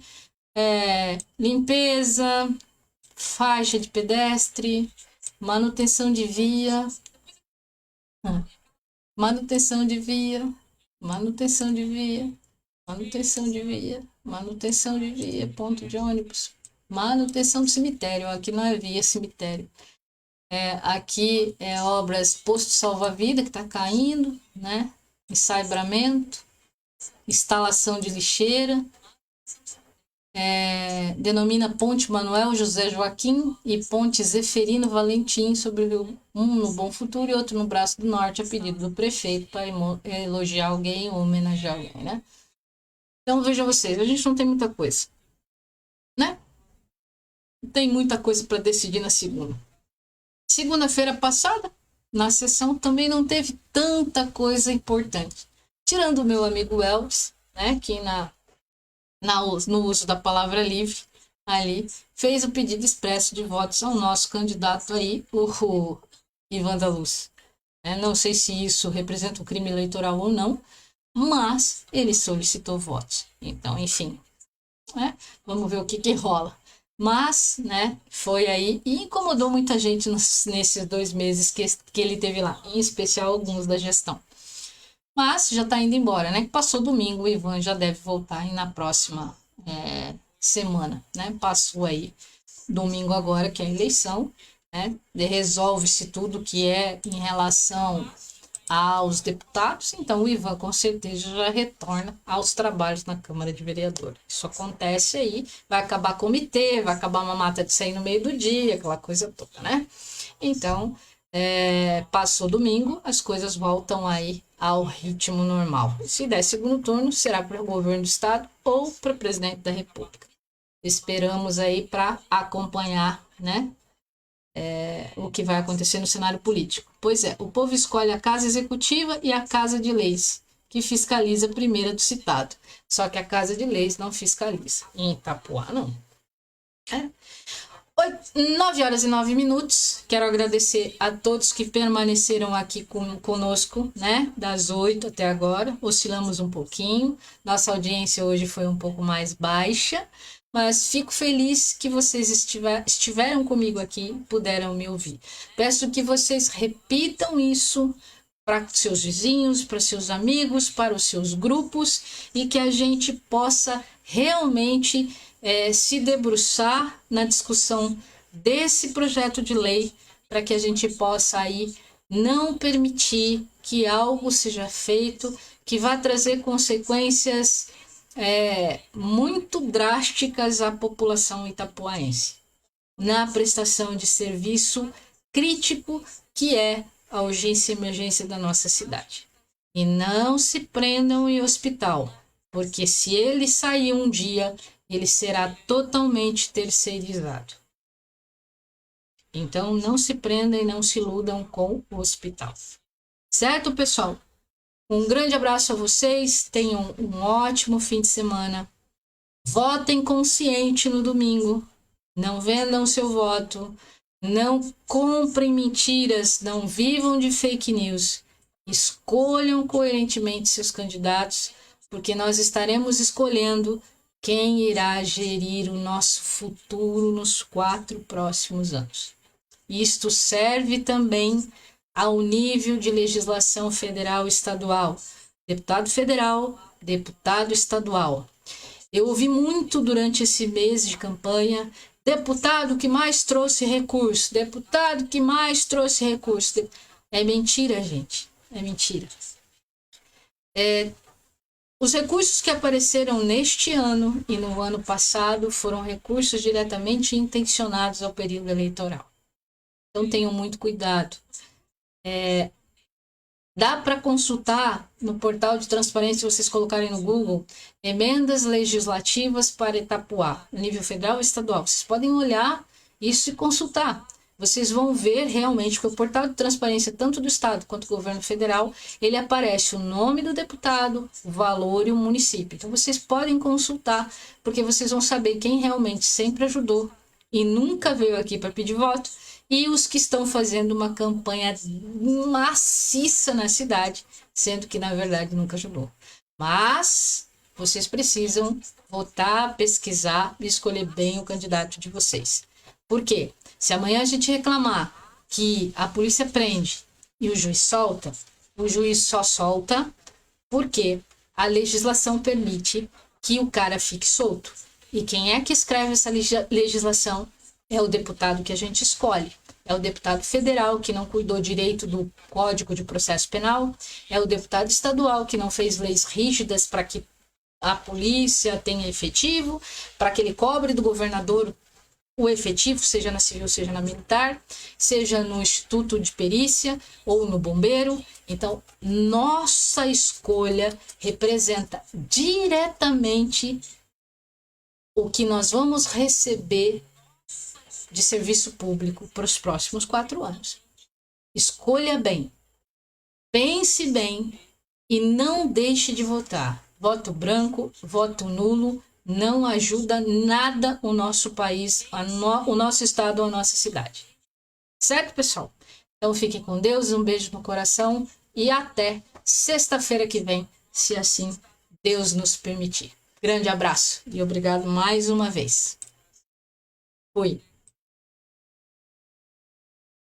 Limpeza, faixa de pedestre, manutenção de via, manutenção de via, manutenção de via, manutenção de via, manutenção de via, ponto de ônibus, manutenção do cemitério. Aqui não é via, é cemitério. Aqui é obras posto salva-vida que está caindo, né? Ensaibramento, instalação de lixeira, denomina Ponte Manuel José Joaquim e Ponte Zeferino Valentim sobre o Rio, um no Bom Futuro e outro no Braço do Norte, a pedido do prefeito para elogiar alguém ou homenagear alguém, né? Então vejam vocês, a gente não tem muita coisa, né? Não tem muita coisa para decidir na segunda. Segunda-feira passada, na sessão, também não teve tanta coisa importante. Tirando o meu amigo Elvis, né, que no uso da palavra livre, ali, fez o pedido expresso de votos ao nosso candidato aí, o Ivan da Luz. Não sei se isso representa um crime eleitoral ou não, mas ele solicitou votos. Então, enfim, vamos ver o que rola. Mas, né, foi aí e incomodou muita gente nesses 2 meses que ele teve lá, em especial alguns da gestão. Mas já tá indo embora, né? Passou domingo, o Ivan já deve voltar aí na próxima semana, né? Passou aí domingo agora, que é a eleição, né? Resolve-se tudo que é em relação aos deputados, então o Ivan com certeza já retorna aos trabalhos na Câmara de Vereadores. Isso acontece aí, vai acabar comitê, vai acabar uma mata de sair no meio do dia, aquela coisa toda, né? Então, passou domingo, as coisas voltam aí ao ritmo normal. Se der segundo turno, será para o governo do estado ou para o presidente da República. Esperamos aí para acompanhar, né? O que vai acontecer no cenário político. Pois o povo escolhe a Casa Executiva e a Casa de Leis, que fiscaliza a primeira do citado. Só que a Casa de Leis não fiscaliza. Em Itapuã, não. 9h09. Quero agradecer a todos que permaneceram aqui conosco, né? Das 8 até agora. Oscilamos um pouquinho. Nossa audiência hoje foi um pouco mais baixa. Mas fico feliz que vocês estiveram comigo aqui, puderam me ouvir. Peço que vocês repitam isso para seus vizinhos, para seus amigos, para os seus grupos e que a gente possa realmente se debruçar na discussão desse projeto de lei para que a gente possa aí não permitir que algo seja feito que vá trazer consequências muito drásticas à população itapuaense na prestação de serviço crítico que é a urgência e emergência da nossa cidade. E não se prendam em hospital, porque se ele sair um dia, ele será totalmente terceirizado. Então, não se prendam e não se iludam com o hospital. Certo, pessoal? Um grande abraço a vocês, tenham um ótimo fim de semana. Votem consciente no domingo, não vendam seu voto, não comprem mentiras, não vivam de fake news. Escolham coerentemente seus candidatos, porque nós estaremos escolhendo quem irá gerir o nosso futuro nos 4 próximos anos. Isto serve também ao nível de legislação federal e estadual. Deputado federal, deputado estadual. Eu ouvi muito durante esse mês de campanha, deputado que mais trouxe recurso, deputado que mais trouxe recurso. É mentira, gente, é mentira. Os recursos que apareceram neste ano e no ano passado foram recursos diretamente intencionados ao período eleitoral. Então tenham muito cuidado. Dá para consultar no portal de transparência, se vocês colocarem no Google, emendas legislativas para Itapuá, nível federal e estadual. Vocês podem olhar isso e consultar. Vocês vão ver realmente que o portal de transparência, tanto do estado quanto do governo federal, ele aparece o nome do deputado, o valor e o município. Então vocês podem consultar, porque vocês vão saber quem realmente sempre ajudou e nunca veio aqui para pedir voto, e os que estão fazendo uma campanha maciça na cidade, sendo que na verdade nunca ajudou. Mas vocês precisam votar, pesquisar e escolher bem o candidato de vocês. Por quê? Se amanhã a gente reclamar que a polícia prende e o juiz solta, o juiz só solta porque a legislação permite que o cara fique solto. E quem é que escreve essa legislação? É o deputado que a gente escolhe. É o deputado federal que não cuidou direito do Código de Processo Penal. É o deputado estadual que não fez leis rígidas para que a polícia tenha efetivo, para que ele cobre do governador o efetivo, seja na civil, seja na militar, seja no instituto de perícia ou no bombeiro. Então, nossa escolha representa diretamente o que nós vamos receber de serviço público para os próximos 4 anos. Escolha bem, pense bem e não deixe de votar. Voto branco, voto nulo, não ajuda nada o nosso país, o nosso estado ou a nossa cidade. Certo, pessoal? Então fiquem com Deus, um beijo no coração e até sexta-feira que vem, se assim Deus nos permitir. Grande abraço e obrigado mais uma vez. Fui.